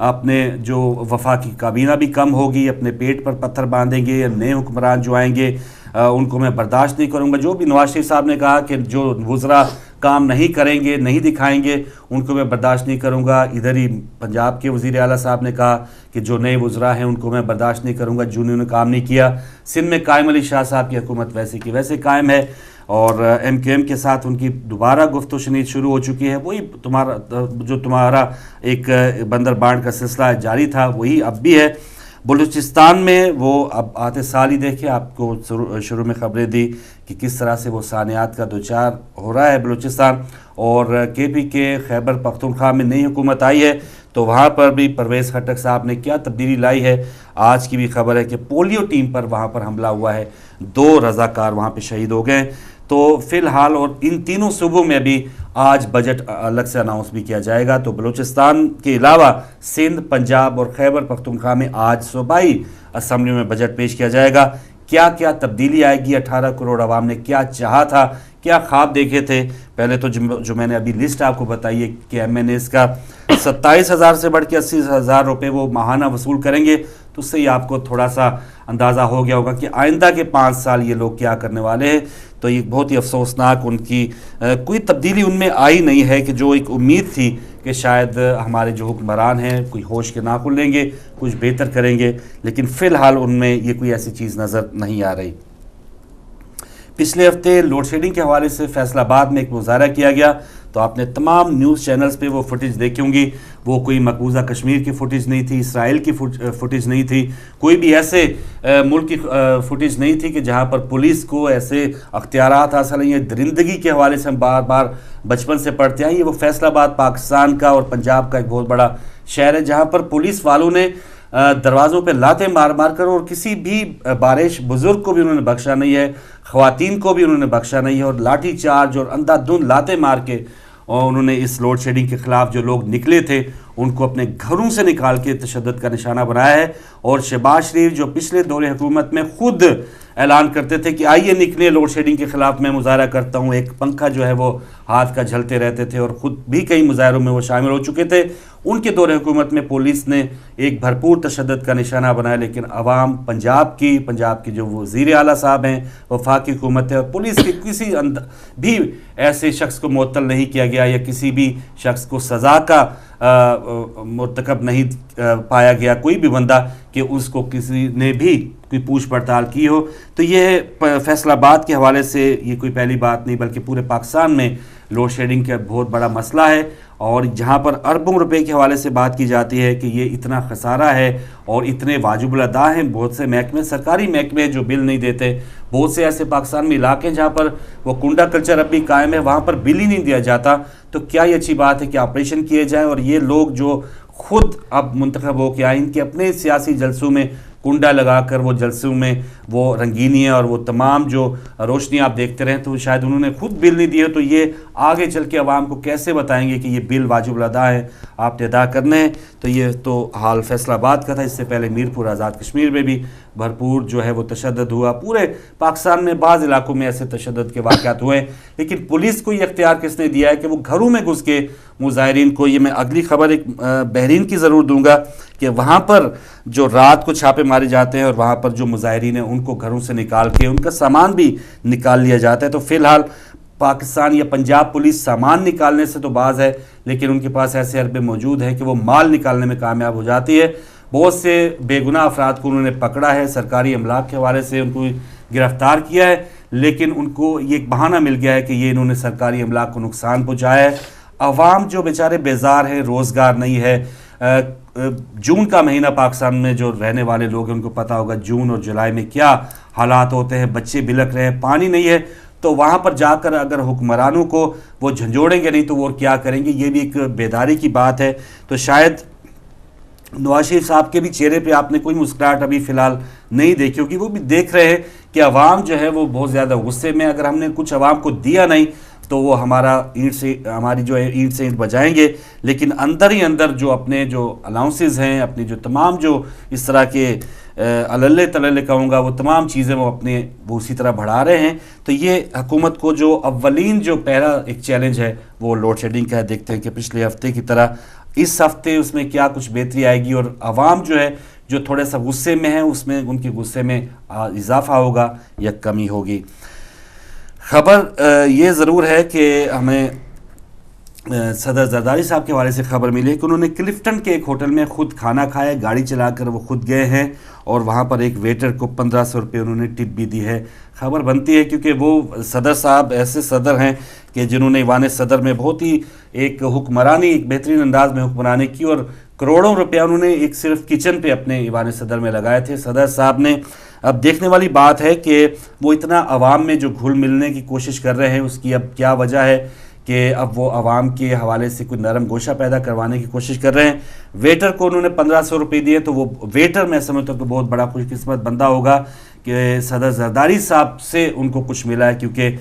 اپنے جو وفاقی کابینہ بھی کم ہوگی، اپنے پیٹ پر پتھر باندھیں گے، یا نئے حکمران جو آئیں گے ان کو میں برداشت نہیں کروں گا۔ جو بھی نواز شریف صاحب نے کہا کہ جو وزراء کام نہیں کریں گے، نہیں دکھائیں گے، ان کو میں برداشت نہیں کروں گا۔ ادھر ہی پنجاب کے وزیر اعلیٰ صاحب نے کہا کہ جو نئے وزراء ہیں ان کو میں برداشت نہیں کروں گا جنہوں نے کام نہیں کیا۔ سندھ میں قائم علی شاہ صاحب کی حکومت ویسے کی ویسے قائم ہے، اور ایم کیو ایم کے ساتھ ان کی دوبارہ گفت و شنید شروع ہو چکی ہے۔ وہی تمہارا ایک بندر بانٹ کا سلسلہ جاری تھا، وہی اب بھی ہے۔ بلوچستان میں وہ اب آتے سال ہی دیکھیں، آپ کو شروع میں خبریں دی کہ کس طرح سے وہ سانحات کا دوچار ہو رہا ہے بلوچستان، اور کے پی کے خیبر پختونخوا میں نئی حکومت آئی ہے تو وہاں پر بھی پرویز خٹک صاحب نے کیا تبدیلی لائی ہے۔ آج کی بھی خبر ہے کہ پولیو ٹیم پر وہاں پر حملہ ہوا ہے، 2 رضاکار وہاں پہ شہید ہو گئے۔ تو فی الحال اور ان تینوں صوبوں میں بھی آج بجٹ الگ سے اناؤنس بھی کیا جائے گا۔ تو بلوچستان کے علاوہ سندھ، پنجاب اور خیبر پختونخوا میں آج صوبائی اسمبلیوں میں بجٹ پیش کیا جائے گا۔ کیا کیا تبدیلی آئے گی، 18 کروڑ عوام نے کیا چاہا تھا، کیا خواب دیکھے تھے۔ پہلے تو جو میں نے ابھی لسٹ آپ کو بتائی ہے کہ ایم این ایز کا 27,000 سے بڑھ کے 80,000 روپے وہ ماہانہ وصول کریں گے، تو اس سے ہی آپ کو تھوڑا سا اندازہ ہو گیا ہوگا کہ آئندہ کے 5 سال یہ لوگ کیا کرنے والے ہیں۔ تو یہ بہت ہی افسوسناک، ان کی کوئی تبدیلی ان میں آئی نہیں ہے کہ جو ایک امید تھی کہ شاید ہمارے جو حکمران ہیں کوئی ہوش کے ناخن لیں گے، کچھ بہتر کریں گے، لیکن فی الحال ان میں یہ کوئی ایسی چیز نظر نہیں آ رہی۔ پچھلے ہفتے لوڈ شیڈنگ کے حوالے سے فیصل آباد میں ایک مظاہرہ کیا گیا، تو آپ نے تمام نیوز چینلز پہ وہ فوٹیج دیکھی ہوں گی۔ وہ کوئی مقبوضہ کشمیر کی فوٹیج نہیں تھی، اسرائیل کی فوٹیج نہیں تھی، کوئی بھی ایسے ملک کی فوٹیج نہیں تھی کہ جہاں پر پولیس کو ایسے اختیارات حاصل ہیں۔ یہ درندگی کے حوالے سے ہم بار بار بچپن سے پڑھتے ہیں۔ یہ وہ فیصل آباد پاکستان کا اور پنجاب کا ایک بہت بڑا شہر ہے جہاں پر پولیس والوں نے دروازوں پہ لاتیں مار مار کر، اور کسی بھی بارش بزرگ کو بھی انہوں نے بخشا نہیں ہے، خواتین کو بھی انہوں نے بخشا نہیں ہے، اور لاٹھی چارج اور اندھا دھند لاتیں مار کے اور انہوں نے اس لوڈ شیڈنگ کے خلاف جو لوگ نکلے تھے ان کو اپنے گھروں سے نکال کے تشدد کا نشانہ بنایا ہے۔ اور شہباز شریف جو پچھلے دور حکومت میں خود اعلان کرتے تھے کہ آئیے نکلے لوڈ شیڈنگ کے خلاف میں مظاہرہ کرتا ہوں، ایک پنکھا جو ہے وہ ہاتھ کا جھلتے رہتے تھے، اور خود بھی کئی مظاہروں میں وہ شامل ہو چکے تھے۔ ان کے دور حکومت میں پولیس نے ایک بھرپور تشدد کا نشانہ بنایا، لیکن عوام پنجاب کی جو وزیر اعلیٰ صاحب ہیں، وفاقی حکومت ہے، اور پولیس کے کسی بھی ایسے شخص کو معطل نہیں کیا گیا، یا کسی بھی شخص کو سزا کا مرتکب نہیں پایا گیا، کوئی بھی بندہ کہ اس کو کسی نے بھی کوئی پوچھ پڑتال کی ہو۔ تو یہ فیصل آباد کے حوالے سے یہ کوئی پہلی بات نہیں، بلکہ پورے پاکستان میں لوڈ شیڈنگ کا بہت بڑا مسئلہ ہے، اور جہاں پر اربوں روپے کے حوالے سے بات کی جاتی ہے کہ یہ اتنا خسارہ ہے اور اتنے واجب الادا ہیں۔ بہت سے محکمے، سرکاری محکمے جو بل نہیں دیتے، بہت سے ایسے پاکستان میں علاقے جہاں پر وہ کنڈا کلچر اب بھی قائم ہے، وہاں پر بل ہی نہیں دیا جاتا۔ تو کیا یہ اچھی بات ہے کہ آپریشن کیے جائیں، اور یہ لوگ جو خود اب منتخب ہو کے آئیں، ان کے اپنے سیاسی جلسوں میں کنڈا لگا کر وہ جلسوں میں وہ رنگینیاں اور وہ تمام جو روشنی آپ دیکھتے رہیں، تو شاید انہوں نے خود بل نہیں دیے، تو یہ آگے چل کے عوام کو کیسے بتائیں گے کہ یہ بل واجب الادا ہے، آپ نے ادا کرنے ہیں۔ تو یہ تو حال فیصل آباد کا تھا۔ اس سے پہلے میرپور آزاد کشمیر میں بھی بھرپور جو ہے وہ تشدد ہوا۔ پورے پاکستان میں بعض علاقوں میں ایسے تشدد کے واقعات ہوئے، لیکن پولیس کو یہ اختیار کس نے دیا ہے کہ وہ گھروں میں گھس کے مظاہرین کو، یہ میں اگلی خبر ایک بحرین کی ضرور دوں گا کہ وہاں پر جو رات کو چھاپے مارے جاتے ہیں اور وہاں پر جو مظاہرین ہیں ان کو گھروں سے نکال کے ان کا سامان بھی نکال لیا جاتا ہے۔ تو فی الحال پاکستان یا پنجاب پولیس سامان نکالنے سے تو باز ہے، لیکن ان کے پاس ایسے حربے موجود ہیں کہ وہ مال نکالنے میں کامیاب ہو جاتی ہے۔ بہت سے بے گناہ افراد کو انہوں نے پکڑا ہے، سرکاری املاک کے حوالے سے ان کو گرفتار کیا ہے، لیکن ان کو یہ ایک بہانہ مل گیا ہے کہ یہ انہوں نے سرکاری املاک کو نقصان پہنچایا ہے۔ عوام جو بیچارے بیزار ہیں، روزگار نہیں ہے۔ جون کا مہینہ پاکستان میں جو رہنے والے لوگ ہیں ان کو پتہ ہوگا جون اور جولائی میں کیا حالات ہوتے ہیں، بچے بلک رہے ہیں، پانی نہیں ہے۔ تو وہاں پر جا کر اگر حکمرانوں کو وہ جھنجھوڑیں گے نہیں تو وہ کیا کریں گے، یہ بھی ایک بیداری کی بات ہے۔ تو شاید نواز شریف صاحب کے بھی چہرے پہ آپ نے کوئی مسکراہٹ ابھی فی الحال نہیں دیکھی ہوگی، وہ بھی دیکھ رہے ہیں کہ عوام جو ہے وہ بہت زیادہ غصے میں، اگر ہم نے کچھ عوام کو دیا نہیں تو وہ ہماری جو ہے اینٹ سے اینٹ بجائیں گے، لیکن اندر ہی اندر جو اپنے جو الاؤنسز ہیں، اپنی جو تمام جو اس طرح کے عللے تللے کہوں گا وہ تمام چیزیں وہ اسی طرح بڑھا رہے ہیں. تو یہ حکومت کو جو اولین جو پہلا ایک چیلنج ہے وہ لوڈ شیڈنگ کا ہے. دیکھتے ہیں کہ پچھلے ہفتے کی طرح اس ہفتے اس میں کیا کچھ بہتری آئے گی، اور عوام جو ہے جو تھوڑے سا غصے میں ہیں اس میں ان کے غصے میں اضافہ ہوگا یا کمی ہوگی. خبر یہ ضرور ہے کہ ہمیں صدر زرداری صاحب کے حوالے سے خبر ملی ہے کہ انہوں نے کلفٹن کے ایک ہوٹل میں خود کھانا کھایا، گاڑی چلا کر وہ خود گئے ہیں اور وہاں پر ایک ویٹر کو 1500 روپے انہوں نے ٹپ بھی دی ہے. خبر بنتی ہے کیونکہ وہ صدر صاحب ایسے صدر ہیں کہ جنہوں نے ایوان صدر میں بہت ہی ایک حکمرانی، ایک بہترین انداز میں حکمرانی کی، اور کروڑوں روپیہ انہوں نے ایک صرف کچن پہ اپنے ایوان صدر میں لگائے تھے صدر صاحب نے. اب دیکھنے والی بات ہے کہ وہ اتنا عوام میں جو گھل ملنے کی کوشش کر رہے ہیں اس کی اب کیا وجہ ہے کہ اب وہ عوام کے حوالے سے کوئی نرم گوشہ پیدا کروانے کی کوشش کر رہے ہیں. ویٹر کو انہوں نے 1500 روپے دیے، تو وہ ویٹر میں سمجھتا ہوں کہ بہت بڑا خوش قسمت بندہ ہوگا کہ صدر زرداری صاحب سے ان کو کچھ ملا ہے، کیونکہ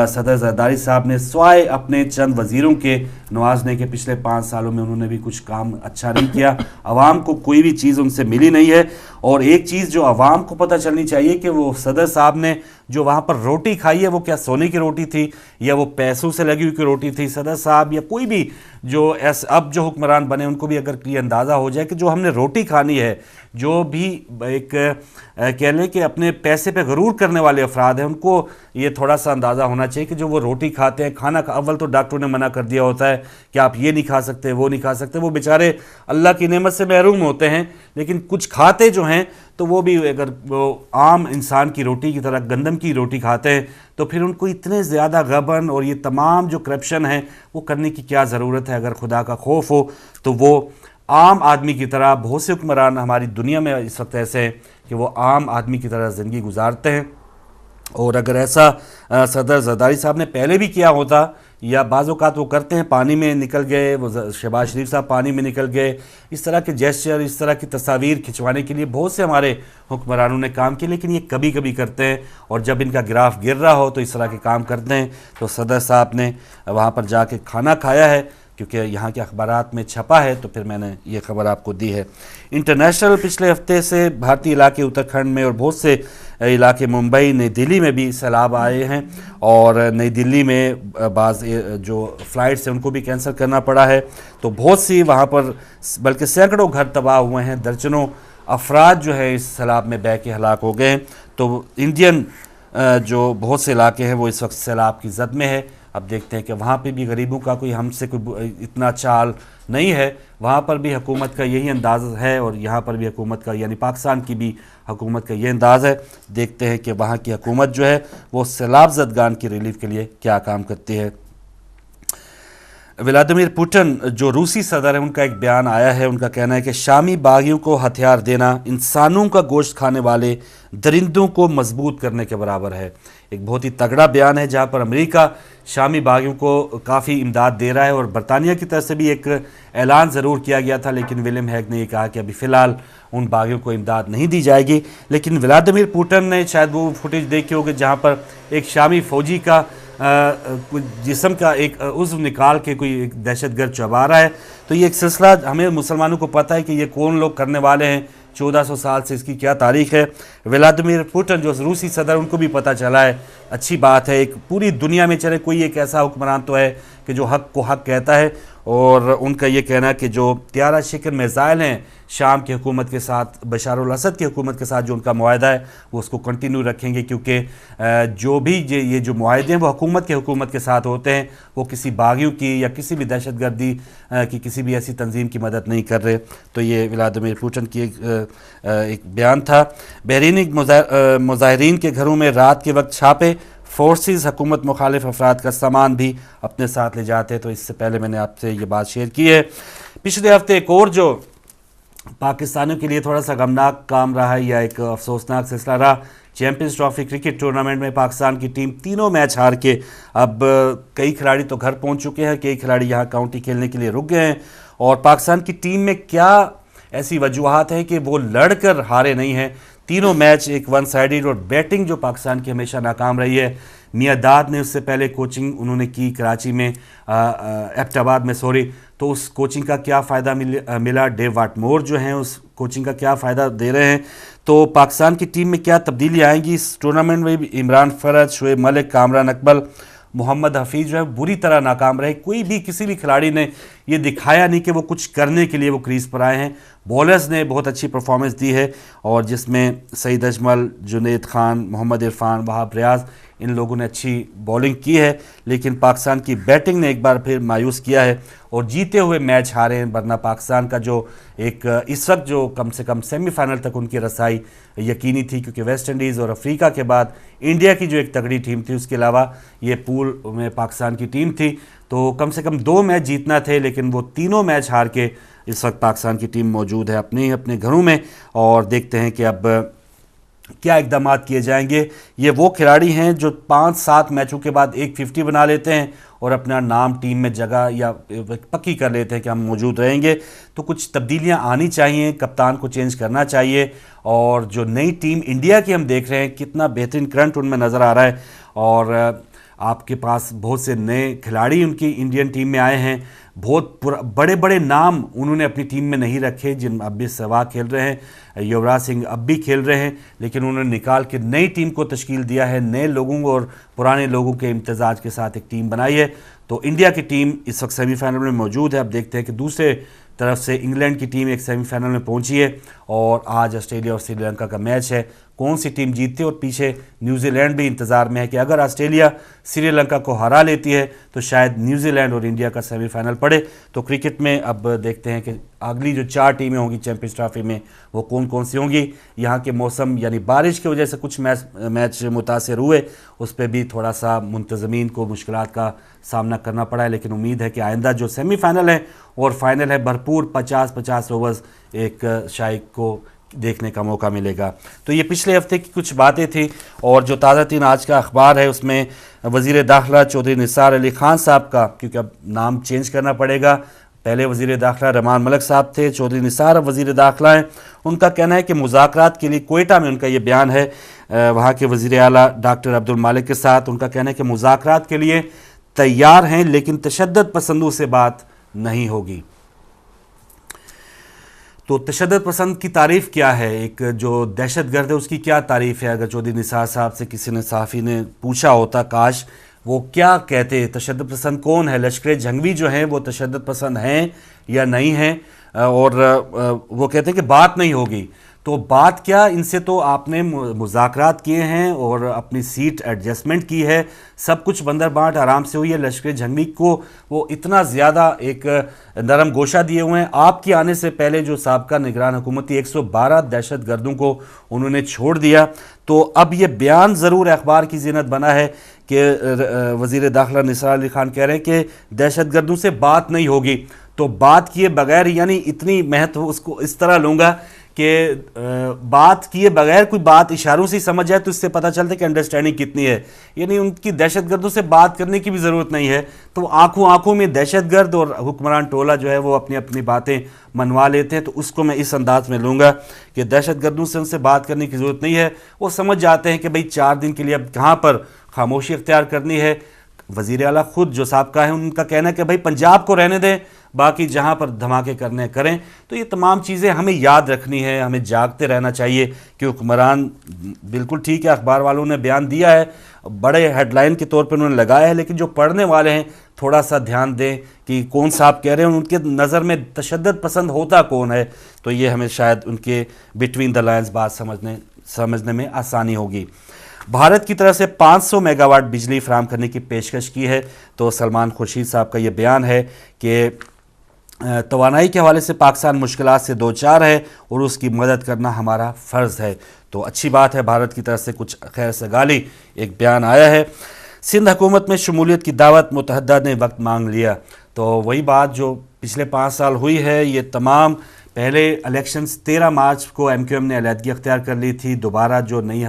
صدر زرداری صاحب نے سوائے اپنے چند وزیروں کے نوازنے کے پچھلے 5 سالوں میں انہوں نے بھی کچھ کام اچھا نہیں کیا. عوام کو کوئی بھی چیز ان سے ملی نہیں ہے. اور ایک چیز جو عوام کو پتہ چلنی چاہیے کہ وہ صدر صاحب نے جو وہاں پر روٹی کھائی ہے وہ کیا سونے کی روٹی تھی یا وہ پیسوں سے لگی ہوئی روٹی تھی. صدر صاحب یا کوئی بھی جو اب جو حکمران بنے ان کو بھی اگر یہ اندازہ ہو جائے کہ جو ہم نے روٹی کھانی ہے، جو بھی ایک کہہ لیں کہ اپنے پیسے پہ غرور کرنے والے افراد ہیں ان کو یہ تھوڑا سا اندازہ ہونا چاہیے کہ جو وہ روٹی کھاتے ہیں، کھانا اول تو ڈاکٹروں نے منع کر دیا ہوتا ہے کہ آپ یہ نہیں کھا سکتے، وہ نہیں کھا سکتے. وہ بیچارے اللہ کی نعمت سے محروم ہوتے ہیں، لیکن کچھ کھاتے جو ہیں تو وہ بھی اگر وہ عام انسان کی روٹی کی طرح گندم کی روٹی کھاتے ہیں تو پھر ان کو اتنے زیادہ غبن اور یہ تمام جو کرپشن ہے وہ کرنے کی کیا ضرورت ہے. اگر خدا کا خوف ہو تو وہ عام آدمی کی طرح، بہت سے حکمران ہماری دنیا میں اس وقت ایسے ہیں کہ وہ عام آدمی کی طرح زندگی گزارتے ہیں. اور اگر ایسا صدر زرداری صاحب نے پہلے بھی کیا ہوتا، یا بعض اوقات وہ کرتے ہیں پانی میں نکل گئے، وہ شہباز شریف صاحب پانی میں نکل گئے، اس طرح کے جیسچر، اس طرح کی تصاویر کھنچوانے کے لیے بہت سے ہمارے حکمرانوں نے کام کیے، لیکن یہ کبھی کبھی کرتے ہیں اور جب ان کا گراف گر رہا ہو تو اس طرح کے کام کرتے ہیں. تو صدر صاحب نے وہاں پر جا کے کھانا کھایا ہے کیونکہ یہاں کے اخبارات میں چھپا ہے، تو پھر میں نے یہ خبر آپ کو دی ہے. انٹرنیشنل پچھلے ہفتے سے بھارتی علاقے اتراکھنڈ میں اور بہت سے علاقے ممبئی، نئی دلی میں بھی سیلاب آئے ہیں، اور نئی دلی میں بعض جو فلائٹس ہیں ان کو بھی کینسل کرنا پڑا ہے. تو بہت سی وہاں پر بلکہ سینکڑوں گھر تباہ ہوئے ہیں، درجنوں افراد جو ہے اس سیلاب میں بہہ کے ہلاک ہو گئے ہیں. تو انڈین جو بہت سے علاقے ہیں وہ اس وقت سیلاب کی زد میں ہے. اب دیکھتے ہیں کہ وہاں پہ بھی غریبوں کا کوئی ہم سے کوئی اتنا چال نہیں ہے، وہاں پر بھی حکومت کا یہی انداز ہے اور یہاں پر بھی حکومت کا، یعنی پاکستان کی بھی حکومت کا یہ انداز ہے. دیکھتے ہیں کہ وہاں کی حکومت جو ہے وہ سیلاب زدگان کی ریلیف کے لیے کیا کام کرتی ہے. ولادیمیر پوٹن جو روسی صدر ہیں ان کا ایک بیان آیا ہے. ان کا کہنا ہے کہ شامی باغیوں کو ہتھیار دینا انسانوں کا گوشت کھانے والے درندوں کو مضبوط کرنے کے برابر ہے. ایک بہت ہی تگڑا بیان ہے جہاں پر امریکہ شامی باغیوں کو کافی امداد دے رہا ہے، اور برطانیہ کی طرف سے بھی ایک اعلان ضرور کیا گیا تھا، لیکن ولیم ہیگ نے یہ کہا کہ ابھی فی الحال ان باغیوں کو امداد نہیں دی جائے گی. لیکن ولادیمیر پوٹن نے شاید وہ فوٹیج دیکھی ہوگی جہاں پر ایک شامی فوجی کا جسم کا ایک عضو نکال کے کوئی ایک دہشت گرد چبا رہا ہے. تو یہ ایک سلسلہ ہمیں مسلمانوں کو پتہ ہے کہ یہ کون لوگ کرنے والے ہیں، 1400 سال سے اس کی کیا تاریخ ہے. ولادیمیر پوٹن جو روسی صدر ان کو بھی پتہ چلا ہے، اچھی بات ہے. ایک پوری دنیا میں چلے کوئی ایک ایسا حکمران تو ہے کہ جو حق کو حق کہتا ہے، اور ان کا یہ کہنا ہے کہ جو طیارہ شکن میزائل ہیں شام کی حکومت کے ساتھ، بشار الاسد کی حکومت کے ساتھ جو ان کا معاہدہ ہے وہ اس کو کنٹینیو رکھیں گے، کیونکہ جو بھی یہ جو معاہدے ہیں وہ حکومت کے ساتھ ہوتے ہیں، وہ کسی باغیوں کی یا کسی بھی دہشت گردی کی کسی بھی ایسی تنظیم کی مدد نہیں کر رہے. تو یہ ولادیمیر پوٹن کی ایک بیان تھا. بحرینی مظاہرین کے گھروں میں رات کے وقت چھاپے، فورسز حکومت مخالف افراد کا سامان بھی اپنے ساتھ لے جاتے. تو اس سے پہلے میں نے آپ سے یہ بات شیئر کی ہے. پچھلے ہفتے ایک اور جو پاکستانیوں کے لیے تھوڑا سا غمناک کام رہا ہے یا ایک افسوسناک سلسلہ رہا، چیمپئنز ٹرافی کرکٹ ٹورنامنٹ میں پاکستان کی ٹیم تینوں میچ ہار کے اب کئی کھلاڑی تو گھر پہنچ چکے ہیں، کئی کھلاڑی یہاں کاؤنٹی کھیلنے کے لیے رک گئے ہیں. اور پاکستان کی ٹیم میں کیا ایسی وجوہات ہیں کہ وہ لڑ کر ہارے نہیں ہیں؟ तीनों मैच एक वन साइडेड, और बैटिंग जो पाकिस्तान की हमेशा नाकाम रही है। मियां दाद ने उससे पहले कोचिंग उन्होंने की कराची में, एबटाबाद में सॉरी, तो उस कोचिंग का क्या फ़ायदा मिला, डेव वाटमोर जो हैं उस कोचिंग का क्या फ़ायदा दे रहे हैं। तो पाकिस्तान की टीम में क्या तब्दीली आएंगी इस टूर्नामेंट में भी। इमरान फरज, शोएब मलिक, कामरान अकबल, मोहम्मद हफीज़ जो है बुरी तरह नाकाम रहे। कोई भी किसी भी खिलाड़ी ने ये दिखाया नहीं कि वो कुछ करने के लिए वो क्रीज़ पर आए हैं। बॉलर्स ने बहुत अच्छी परफॉर्मेंस दी है, और जिसमें सईद अजमल, जुनैद खान, मोहम्मद इरफान, वहाब रियाज़, इन लोगों ने अच्छी बॉलिंग की है। लेकिन पाकिस्तान की बैटिंग ने एक बार फिर मायूस किया है और जीते हुए मैच हारे हैं। वरना पाकिस्तान का जो एक इस वक्त जो कम से कम सेमीफाइनल तक उनकी रसाई यकीनी थी, क्योंकि वेस्ट इंडीज़ और अफ्रीका के बाद इंडिया की जो एक तगड़ी टीम थी, उसके अलावा ये पूल में पाकिस्तान की टीम थी। तो कम से कम 2 मैच जीतना थे, लेकिन वो तीनों मैच हार के इस वक्त पाकिस्तान की टीम मौजूद है अपने घरों में। और देखते हैं कि अब क्या इकदाम किए जाएंगे। ये वो खिलाड़ी हैं जो 5-7 मैचों के बाद एक 50 बना लेते हैं और अपना नाम टीम में जगह या पक्की कर लेते हैं कि हम मौजूद रहेंगे। तो कुछ तब्दीलियां आनी चाहिए, कप्तान को चेंज करना चाहिए। और जो नई टीम इंडिया की हम देख रहे हैं, कितना बेहतरीन करंट उनमें नज़र आ रहा है, और आपके पास बहुत से नए खिलाड़ी उनकी इंडियन टीम में आए हैं। बहुत बड़े बड़े नाम उन्होंने अपनी टीम में नहीं रखे, जिन अब भी सहवाग खेल रहे हैं, युवराज सिंह अब भी खेल रहे हैं, लेकिन उन्होंने निकाल के नई टीम को तश्कील दिया है। नए लोगों और पुराने लोगों के इम्तजाज के साथ एक टीम बनाई है। तो इंडिया की टीम इस वक्त सेमीफाइनल में मौजूद है। अब देखते हैं कि दूसरे तरफ से इंग्लैंड की टीम एक सेमीफाइनल में पहुंची है, और आज ऑस्ट्रेलिया और श्रीलंका का मैच है। कौन सी टीम जीतती है, और पीछे न्यूजीलैंड भी इंतज़ार में है कि अगर ऑस्ट्रेलिया श्रीलंका को हरा लेती है तो शायद न्यूजीलैंड और इंडिया का सेमीफाइनल पड़े। तो क्रिकेट में अब देखते हैं कि अगली जो 4 टीमें होंगी चैंपियंस ट्रॉफी में वो कौन कौन सी होंगी। यहाँ के मौसम यानी बारिश की वजह से कुछ मैच मुतासर हुए, उस पर भी थोड़ा सा मुंतज़मीन को मुश्किलात का सामना करना पड़ा है। लेकिन उम्मीद है कि आइंदा जो सेमीफाइनल है और फाइनल है, भरपूर 50-50 ओवर्स एक शाइक को देखने का मौका मिलेगा। तो ये पिछले हफ्ते की कुछ बातें थी, और जो ताज़ा तीन आज का अखबार है उसमें वज़ीर दाखिला चौधरी निसार अली खान साहब का, क्योंकि अब नाम चेंज करना पड़ेगा, पहले वज़ीर दाखिला रहमान मलिक साहब थे, चौधरी निसार अब वज़ीर दाखिला हैं। उनका कहना है कि मुज़ाकरात के लिए कोयटा में, उनका ये बयान है वहाँ के वज़ीर आला डॉक्टर अब्दुल मालिक के साथ, उनका कहना है कि मुज़ाकरात के लिए तैयार हैं, लेकिन तशद्दुद पसंदों से बात नहीं होगी। तो तशद्दुद पसंद की तारीफ़ क्या है, एक जो दहशत गर्द है उसकी क्या तारीफ़ है। अगर चौधरी निसार साहब से किसी ने सहाफ़ी ने पूछा होता, काश वो क्या कहते, तशद्दुद पसंद कौन है, लश्कर जंगवी जो हैं वो तशद्दुद पसंद हैं या नहीं हैं। और वो कहते हैं कि बात नहीं होगी। तो बात क्या, इनसे तो आपने मुज़ाकरात किए हैं और अपनी सीट एडजस्टमेंट की है, सब कुछ बंदर बांट आराम से हुई है। लश्कर जंगवी को वो इतना ज़्यादा एक नरम गोशा दिए हुए हैं। आपके आने से पहले जो साबका निगरान हुकूमत थी, 112 दहशत गर्दों को उन्होंने छोड़ दिया। तो अब ये बयान ज़रूर अखबार की ज़ीनत बना है कि वज़ीर दाखिला निसार अली खान कह रहे हैं कि दहशत गर्दों से बात नहीं होगी। तो बात किए बगैर, यानी इतनी महत्व उसको इस तरह लूँगा कि बात किए बगैर कोई बात इशारों से समझ जाए तो इससे पता चलता है कि अंडरस्टैंडिंग कितनी है। यानी उनकी दहशतगर्दों से बात करने की भी ज़रूरत नहीं है। तो आंखों आंखों में दहशतगर्द और हुक्मरान टोला जो है वो अपनी अपनी बातें मनवा लेते हैं। तो उसको मैं इस अंदाज में लूँगा कि दहशतगर्दों से उनसे बात करने की ज़रूरत नहीं है। वो समझ जाते हैं कि भाई 4 दिन के लिए अब कहाँ पर खामोशी इख्तियार करनी है। वज़ीर आला खुद जो साबका है उनका कहना है कि भाई पंजाब को रहने दें, बाकी जहाँ पर धमाके करने करें। तो ये तमाम चीज़ें हमें याद रखनी है, हमें जागते रहना चाहिए कि हुक्मरान बिल्कुल ठीक है, अखबार वालों ने बयान दिया है, बड़े हेडलाइन के तौर पर उन्होंने लगाया है, लेकिन जो पढ़ने वाले हैं थोड़ा सा ध्यान दें कि कौन साहब कह रहे हैं, उनके नज़र में तशद्दुद पसंद होता कौन है। तो ये हमें शायद उनके बिटवीन द लाइन्स बात समझने में आसानी होगी। भारत की तरफ से 500 मेगावाट बिजली फराहम करने की पेशकश की है। तो सलमान खुर्शीद साहब का ये बयान है कि तवानाई के हवाले से पाकिस्तान मुश्किलात से दो चार है और उसकी मदद करना हमारा फ़र्ज़ है। तो अच्छी बात है, भारत की तरफ से कुछ खैर सगाली एक बयान आया है। सिंध हुकूमत में शमूलियत की दावत, मुतहद्दा ने वक्त मांग लिया। तो वही बात जो पिछले 5 साल हुई है, ये तमाम पहले इलेक्शंस 13 मार्च को MQM ने अलहदगी अख्तियार कर ली थी। दोबारा जो नई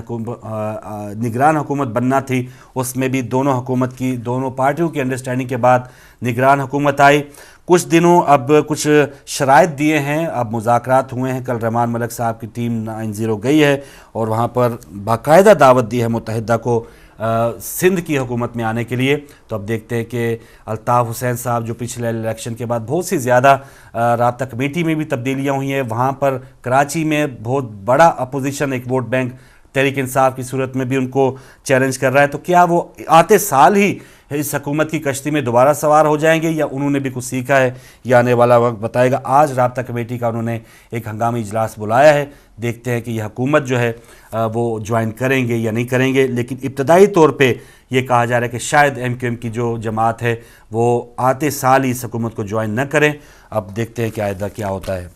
निगरान हुकूमत बनना थी उसमें भी दोनों पार्टियों की अंडरस्टैंडिंग के बाद निगरान हुकूमत आई। कुछ दिनों अब कुछ शराइत दिए हैं, अब मुज़ाकरात हुए हैं। कल रहमान मलिक साहब की टीम 9-0 गई है और वहाँ पर बाकायदा दावत दी है मुत्तहिदा को सिंध की हुकूमत में आने के लिए। तो अब देखते हैं कि अल्ताफ़ हुसैन साहब जो पिछले इलेक्शन के बाद बहुत सी ज़्यादा राब्ता कमेटी में भी तब्दीलियाँ हुई हैं, वहाँ पर कराची में बहुत बड़ा अपोजिशन एक वोट बैंक तहरीक इंसाफ की सूरत में भी उनको चैलेंज कर रहा है। तो क्या वो आते साल ही इस हुकूमत की कश्ती में दोबारा सवार हो जाएंगे या उन्होंने भी कुछ सीखा है, या आने वाला वक्त बताएगा। आज राब्ता कमेटी का उन्होंने एक हंगामी इजलास बुलाया है, देखते हैं कि यह हुकूमत जो है वो ज्वाइन करेंगे या नहीं करेंगे। लेकिन इब्तदाई तौर पे ये कहा जा रहा है कि शायद MQM की जो जमात है वो आते साल ही इस हुकूमत को ज्वाइन न करें। अब देखते हैं कि आइंदा क्या होता है।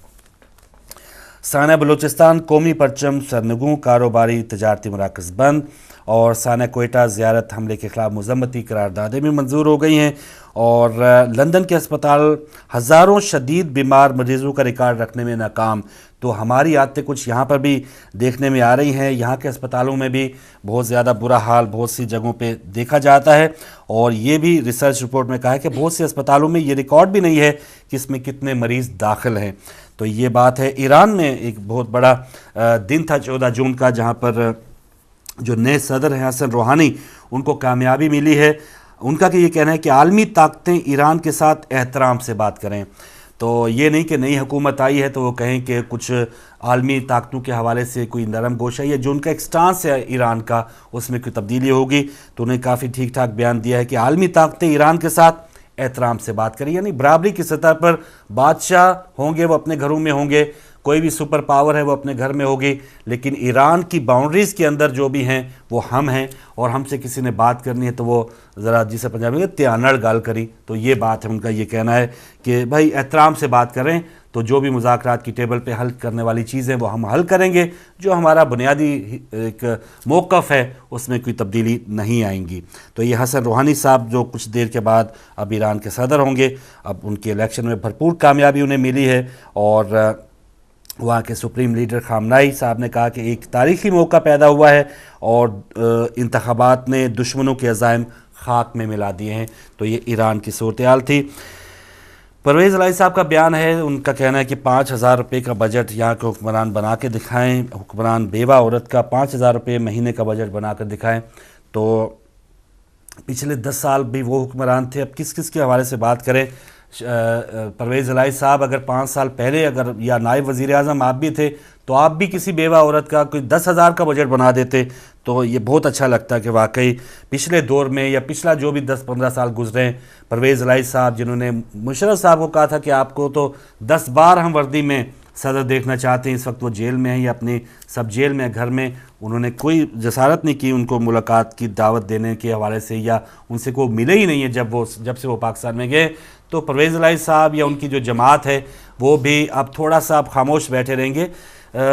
साना बलूचिस्तान कौमी परचम सरनगू, कारोबारी तजारती मराकज़ बंद और साना कोयटा ज़ियारत हमले के ख़िलाफ़ मज़म्मती करारदादें भी मंजूर हो गई हैं। और लंदन के अस्पताल हज़ारों शदीद बीमार मरीज़ों का रिकॉर्ड रखने में नाकाम। तो हमारी आदतें कुछ यहाँ पर भी देखने में आ रही हैं। यहाँ के अस्पतालों में भी बहुत ज़्यादा बुरा हाल बहुत सी जगहों पे देखा जाता है। और ये भी रिसर्च रिपोर्ट में कहा है कि बहुत से अस्पतालों में ये रिकॉर्ड भी नहीं है कि इसमें कितने मरीज़ दाखिल हैं। तो ये बात है। ईरान में एक बहुत बड़ा दिन था 14 जून का, जहाँ पर जो नए सदर हैं हसन रूहानी, उनको कामयाबी मिली है। उनका कि ये कहना है कि आलमी ताकतें ईरान के साथ एहतराम से बात करें। तो ये नहीं कि नई हुकूमत आई है तो वो कहें कि कुछ आलमी ताकतों के हवाले से कोई नरम गोशा या जो उनका एक स्टांस है ईरान का उसमें कोई तब्दीली होगी। तो उन्हें काफ़ी ठीक ठाक बयान दिया है कि आलमी ताकतें ईरान के साथ एहतराम से बात करें, यानी बराबरी की सतह पर बादशाह होंगे वो अपने घरों में होंगे, कोई भी सुपर पावर है वो अपने घर में होगी, लेकिन ईरान की बाउंड्रीज़ के अंदर जो भी हैं वो हम हैं। और हमसे किसी ने बात करनी है तो वो ज़रा जिसे पंजाबी में त्यानड़ गाल करी। तो ये बात है, उनका ये कहना है कि भाई एहतराम से बात करें, तो जो भी मुज़ाकरात की टेबल पे हल करने वाली चीज़ें वो हम हल करेंगे, जो हमारा बुनियादी एक मौक़िफ़ है उसमें कोई तब्दीली नहीं आएंगी। तो ये हसन रूहानी साहब जो कुछ देर के बाद अब ईरान के सदर होंगे, अब उनके इलेक्शन में भरपूर कामयाबी उन्हें मिली है। और वहाँ के सुप्रीम लीडर खामनाई साहब ने कहा कि एक तारीख़ी मौका पैदा हुआ है और इंतख़ाबात ने दुश्मनों के अज़ाइम खाक में मिला दिए हैं। तो ये ईरान की सूरत हाल थी। परवेज़ इलाही साहब का बयान है, उनका कहना है कि 5,000 रुपये का बजट यहाँ के हुक्मरान बना के दिखाएँ, हुक्मरान बेवा औरत का 5,000 रुपये महीने का बजट बना कर दिखाएँ। तो पिछले 10 साल भी वो हुक्मरान थे, अब किस किस के हवाले से बात करें। परवेज़ इलाही साहब अगर 5 साल पहले अगर या नायब वज़ीर आज़म आप भी थे तो आप भी किसी बेवा औरत का कोई 10,000 का बजट बना देते तो ये बहुत अच्छा लगता है कि वाकई पिछले दौर में या पिछला जो भी 10-15 साल गुजरे हैं, परवेज़ इलाही साहब जिन्होंने मुशर्रफ साहब को कहा था कि आपको तो 10 बार हम वर्दी में सदर देखना चाहते हैं, इस वक्त वो जेल में हैं या अपनी सब जेल में घर में, उन्होंने कोई जसारत नहीं की उनको मुलाकात की दावत देने के हवाले से, या उनसे कोई मिले ही नहीं है जब से वो पाकिस्तान में गए। तो परवेज़ इलाही साहब या उनकी जो जमात है वो भी अब थोड़ा सा आप खामोश बैठे रहेंगे।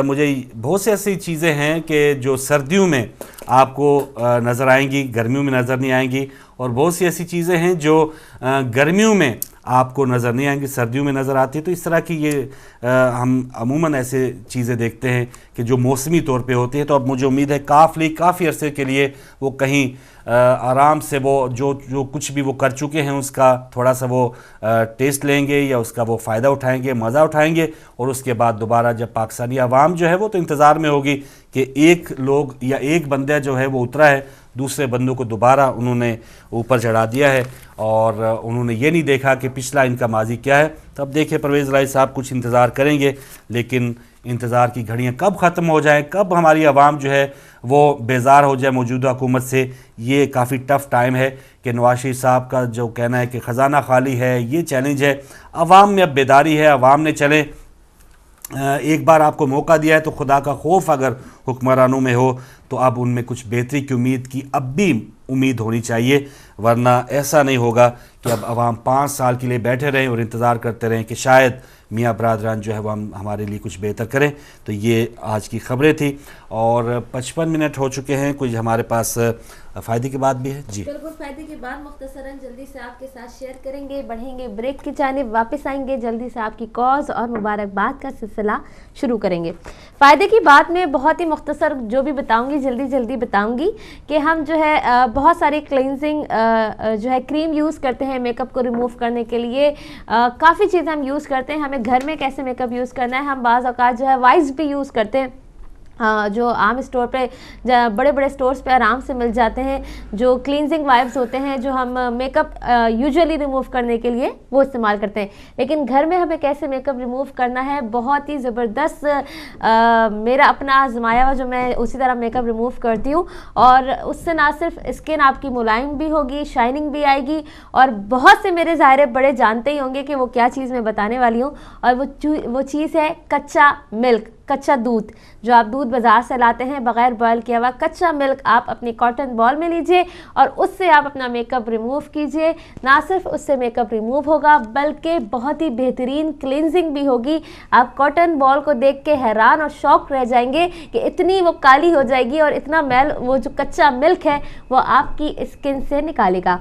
मुझे बहुत सी ऐसी चीज़ें हैं कि जो सर्दियों में आपको नज़र आएंगी, गर्मियों में नज़र नहीं आएंगी, और बहुत सी ऐसी चीज़ें हैं जो गर्मियों में आपको नज़र नहीं आएंगी, सर्दियों में नज़र आती है। तो इस तरह की ये हम अमूमन ऐसे चीज़ें देखते हैं कि जो मौसमी तौर पे होती है। तो अब मुझे उम्मीद है काफ़ी अरसे के लिए वो कहीं आराम से वो जो कुछ भी वो कर चुके हैं उसका थोड़ा सा वो टेस्ट लेंगे या उसका वो फ़ायदा उठाएंगे, मज़ा उठाएंगे, और उसके बाद दोबारा जब पाकिस्तानी आवाम जो है वो तो इंतज़ार में होगी कि एक लोग या एक बंदा जो है वो उतरा है, दूसरे बंदों को दोबारा उन्होंने ऊपर चढ़ा दिया है और उन्होंने ये नहीं देखा कि पिछला इनका माजी क्या है। तब देखिए परवेज़ इलाही साहब कुछ इंतज़ार करेंगे, लेकिन इंतज़ार की घड़ियाँ कब ख़त्म हो जाएं, कब हमारी आवाम जो है वो बेजार हो जाए मौजूदा हुकूमत से, ये काफ़ी टफ़ टाइम है। कि नवाज शरीफ साहब का जो कहना है कि ख़जाना खाली है, ये चैलेंज है। आवाम में अब बेदारी है, आवाम ने चले एक बार आपको मौका दिया है तो खुदा का खौफ अगर हुक्मरानों में हो तो अब उनमें कुछ बेहतरी की उम्मीद की अब भी उम्मीद होनी चाहिए, वरना ऐसा नहीं होगा कि अब आवाम 5 साल के लिए बैठे रहें और इंतज़ार करते रहें कि शायद मियाँ बरादरान जो है वो हम हमारे लिए कुछ बेहतर करें। तो ये आज की खबरें थी और 55 मिनट हो चुके हैं। कुछ हमारे पास फ़ायदे की बात भी है जी, बिल्कुल फ़ायदे की बात मुख्तसरन जल्दी से आपके साथ शेयर करेंगे, बढ़ेंगे ब्रेक की जानिब, वापस आएंगे जल्दी से आपकी कॉज और मुबारकबाद का सिलसिला शुरू करेंगे। फ़ायदे की बात में बहुत ही मुख्तसर जो भी बताऊंगी जल्दी बताऊंगी कि हम जो है बहुत सारे क्लींजिंग जो है क्रीम यूज़ करते हैं मेकअप को रिमूव करने के लिए, काफ़ी चीज़ें हम यूज़ करते हैं। हमें घर में कैसे मेकअप यूज़ करना है, हम बाज़ औक़ात जो है वाइप्स भी यूज़ करते हैं, जो आम स्टोर पे बड़े बड़े स्टोर्स पे आराम से मिल जाते हैं, जो क्लींजिंग वाइप्स होते हैं, जो हम मेकअप यूजुअली रिमूव करने के लिए वो इस्तेमाल करते हैं। लेकिन घर में हमें कैसे मेकअप रिमूव करना है, बहुत ही ज़बरदस्त मेरा अपना आजमाया हुआ जो मैं उसी तरह मेकअप रिमूव करती हूँ, और उससे ना सिर्फ स्किन आपकी मुलायम भी होगी, शाइनिंग भी आएगी, और बहुत से मेरे ज़ाहिर बड़े जानते ही होंगे कि वो क्या चीज़ मैं बताने वाली हूँ, और वो चीज़ है कच्चा मिल्क, कच्चा दूध। जो आप दूध बाज़ार से लाते हैं बग़ैर बॉयल किया हुआ कच्चा मिल्क, आप अपनी कॉटन बॉल में लीजिए और उससे आप अपना मेकअप रिमूव कीजिए। ना सिर्फ उससे मेकअप रिमूव होगा बल्कि बहुत ही बेहतरीन क्लिनजिंग भी होगी। आप कॉटन बॉल को देख के हैरान और शॉक रह जाएंगे कि इतनी वो काली हो जाएगी और इतना मैल वो जो कच्चा मिल्क है वो आपकी स्किन से निकालेगा।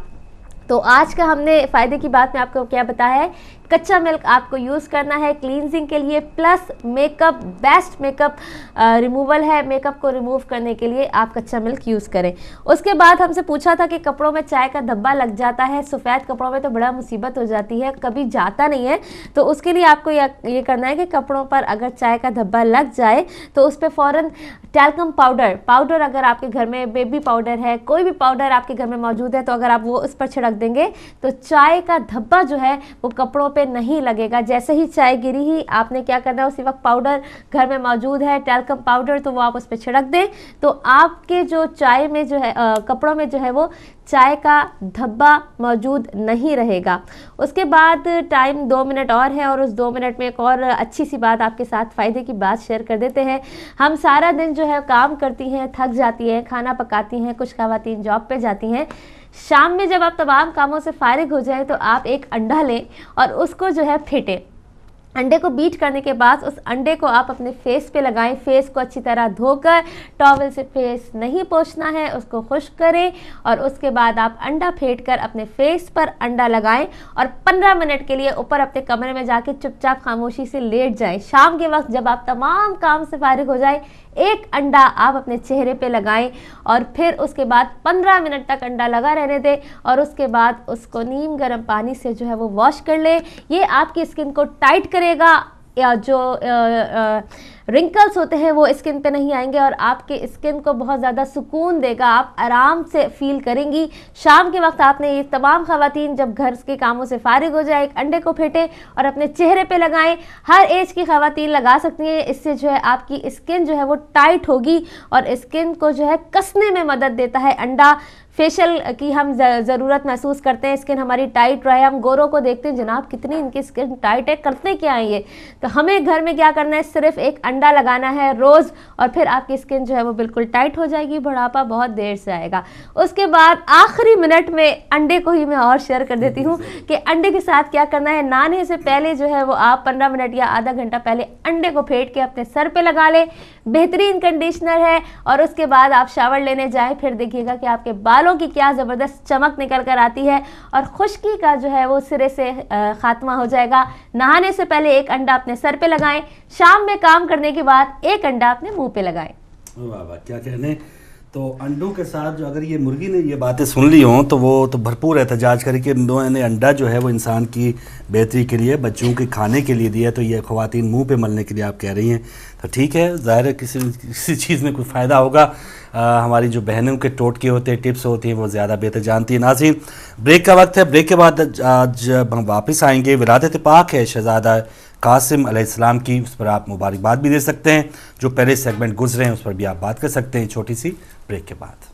तो आज का हमने फ़ायदे की बात में आपको क्या बताया है, कच्चा मिल्क आपको यूज़ करना है क्लींजिंग के लिए, plus makeup best makeup removal है। मेकअप को रिमूव करने के लिए आप कच्चा मिल्क यूज़ करें। उसके बाद हमसे पूछा था कि कपड़ों में चाय का धब्बा लग जाता है, सफ़ेद कपड़ों में तो बड़ा मुसीबत हो जाती है, कभी जाता नहीं है। तो उसके लिए आपको ये करना है कि कपड़ों पर अगर चाय का धब्बा लग जाए तो उस पर फ़ौरन टैल्कम पाउडर अगर आपके घर में बेबी पाउडर है, कोई भी पाउडर आपके घर में मौजूद है, तो अगर आप वो उस पर छिड़क देंगे तो चाय का धब्बा जो है वो कपड़ों पे नहीं लगेगा। जैसे ही चाय गिरी ही आपने क्या करना है, उसी वक्त पाउडर घर में मौजूद है टैल्कम पाउडर, तो वो आप उस पर छिड़क दें तो आपके जो चाय में जो है कपड़ों में जो है वो चाय का धब्बा मौजूद नहीं रहेगा। उसके बाद टाइम 2 मिनट और है, और उस 2 मिनट में एक और अच्छी सी बात आपके साथ फ़ायदे की बात शेयर कर देते हैं। हम सारा दिन जो है काम करती हैं, थक जाती हैं, खाना पकाती हैं, कुछ ख़वातीन जॉब पे जाती हैं। शाम में जब आप तमाम कामों से फारिग हो जाए तो आप एक अंडा लें और उसको जो है फेंटें। अंडे को बीट करने के बाद उस अंडे को आप अपने फेस पे लगाएं। फेस को अच्छी तरह धोकर, टॉवल से फेस नहीं पोंछना है, उसको खुश्क करें, और उसके बाद आप अंडा फेंटकर अपने फेस पर अंडा लगाएं और 15 मिनट के लिए ऊपर अपने कमरे में जाके चुपचाप खामोशी से लेट जाएं। शाम के वक्त जब आप तमाम काम से फारिग हो जाए, एक अंडा आप अपने चेहरे पे लगाएं और फिर उसके बाद 15 मिनट तक अंडा लगा रहने दें, और उसके बाद उसको नीम गर्म पानी से जो है वो वॉश कर लें। ये आपकी स्किन को टाइट करेगा, या जो रिंकल्स होते हैं वो स्किन पे नहीं आएंगे, और आपके स्किन को बहुत ज़्यादा सुकून देगा, आप आराम से फील करेंगी। शाम के वक्त आपने ये तमाम ख़वातीन जब घर के कामों से फारिग हो जाए, एक अंडे को फेंटें और अपने चेहरे पे लगाएं। हर एज की ख़वातीन लगा सकती हैं, इससे जो है आपकी स्किन जो है वो टाइट होगी और स्किन को जो है कसने में मदद देता है अंडा। फेशियल की हम ज़रूरत महसूस करते हैं, स्किन हमारी टाइट रहे। हम गोरों को देखते हैं, जनाब कितनी इनकी स्किन टाइट है, करते क्या है ये। तो हमें घर में क्या करना है, सिर्फ एक अंडा लगाना है रोज़, और फिर आपकी स्किन जो है वो बिल्कुल टाइट हो जाएगी, बुढ़ापा बहुत देर से आएगा। उसके बाद आखिरी मिनट में अंडे को ही मैं और शेयर कर देती हूँ कि अंडे के साथ क्या करना है। नहाने से पहले जो है वो आप 15 मिनट या आधा घंटा पहले अंडे को फेंट के अपने सर पे लगा लें, बेहतरीन कंडीशनर है। और उसके बाद आप शावर लेने जाएं, फिर देखिएगा कि आपके बालों की क्या ज़बरदस्त चमक निकल कर आती है, और खुश्की का जो है वो सिरे से खात्मा हो जाएगा। नहाने से पहले एक अंडा अपने सर पे लगाएं, शाम में काम करने के बाद एक अंडा अपने मुंह पे लगाएं। वाह वाह, क्या कहने। तो अंडों के साथ जो अगर ये मुर्गी ने ये बातें सुन ली हों तो वो तो भरपूर एहतजाज करे कि इन्होंने अंडा जो है वो इंसान की बेहतरी के लिए, बच्चों के खाने के लिए दिया, तो ये ख़वातीन मुंह पे मलने के लिए आप कह रही हैं। तो ठीक है, ज़ाहिर है किसी चीज़ में कोई फ़ायदा होगा। हमारी जो बहनों के टोटके होते हैं, टिप्स होती हैं, वो ज़्यादा बेहतर जानती हैं। नाज़रीन, ब्रेक का वक्त है। ब्रेक के बाद आज हम वापस आएंगे। विलादत पाक है शहज़ादा कासिम अलैहिस्सलाम की, उस पर आप मुबारकबाद भी दे सकते हैं। जो पहले सेगमेंट गुजरे हैं उस पर भी आप बात कर सकते हैं। छोटी सी ब्रेक के बाद।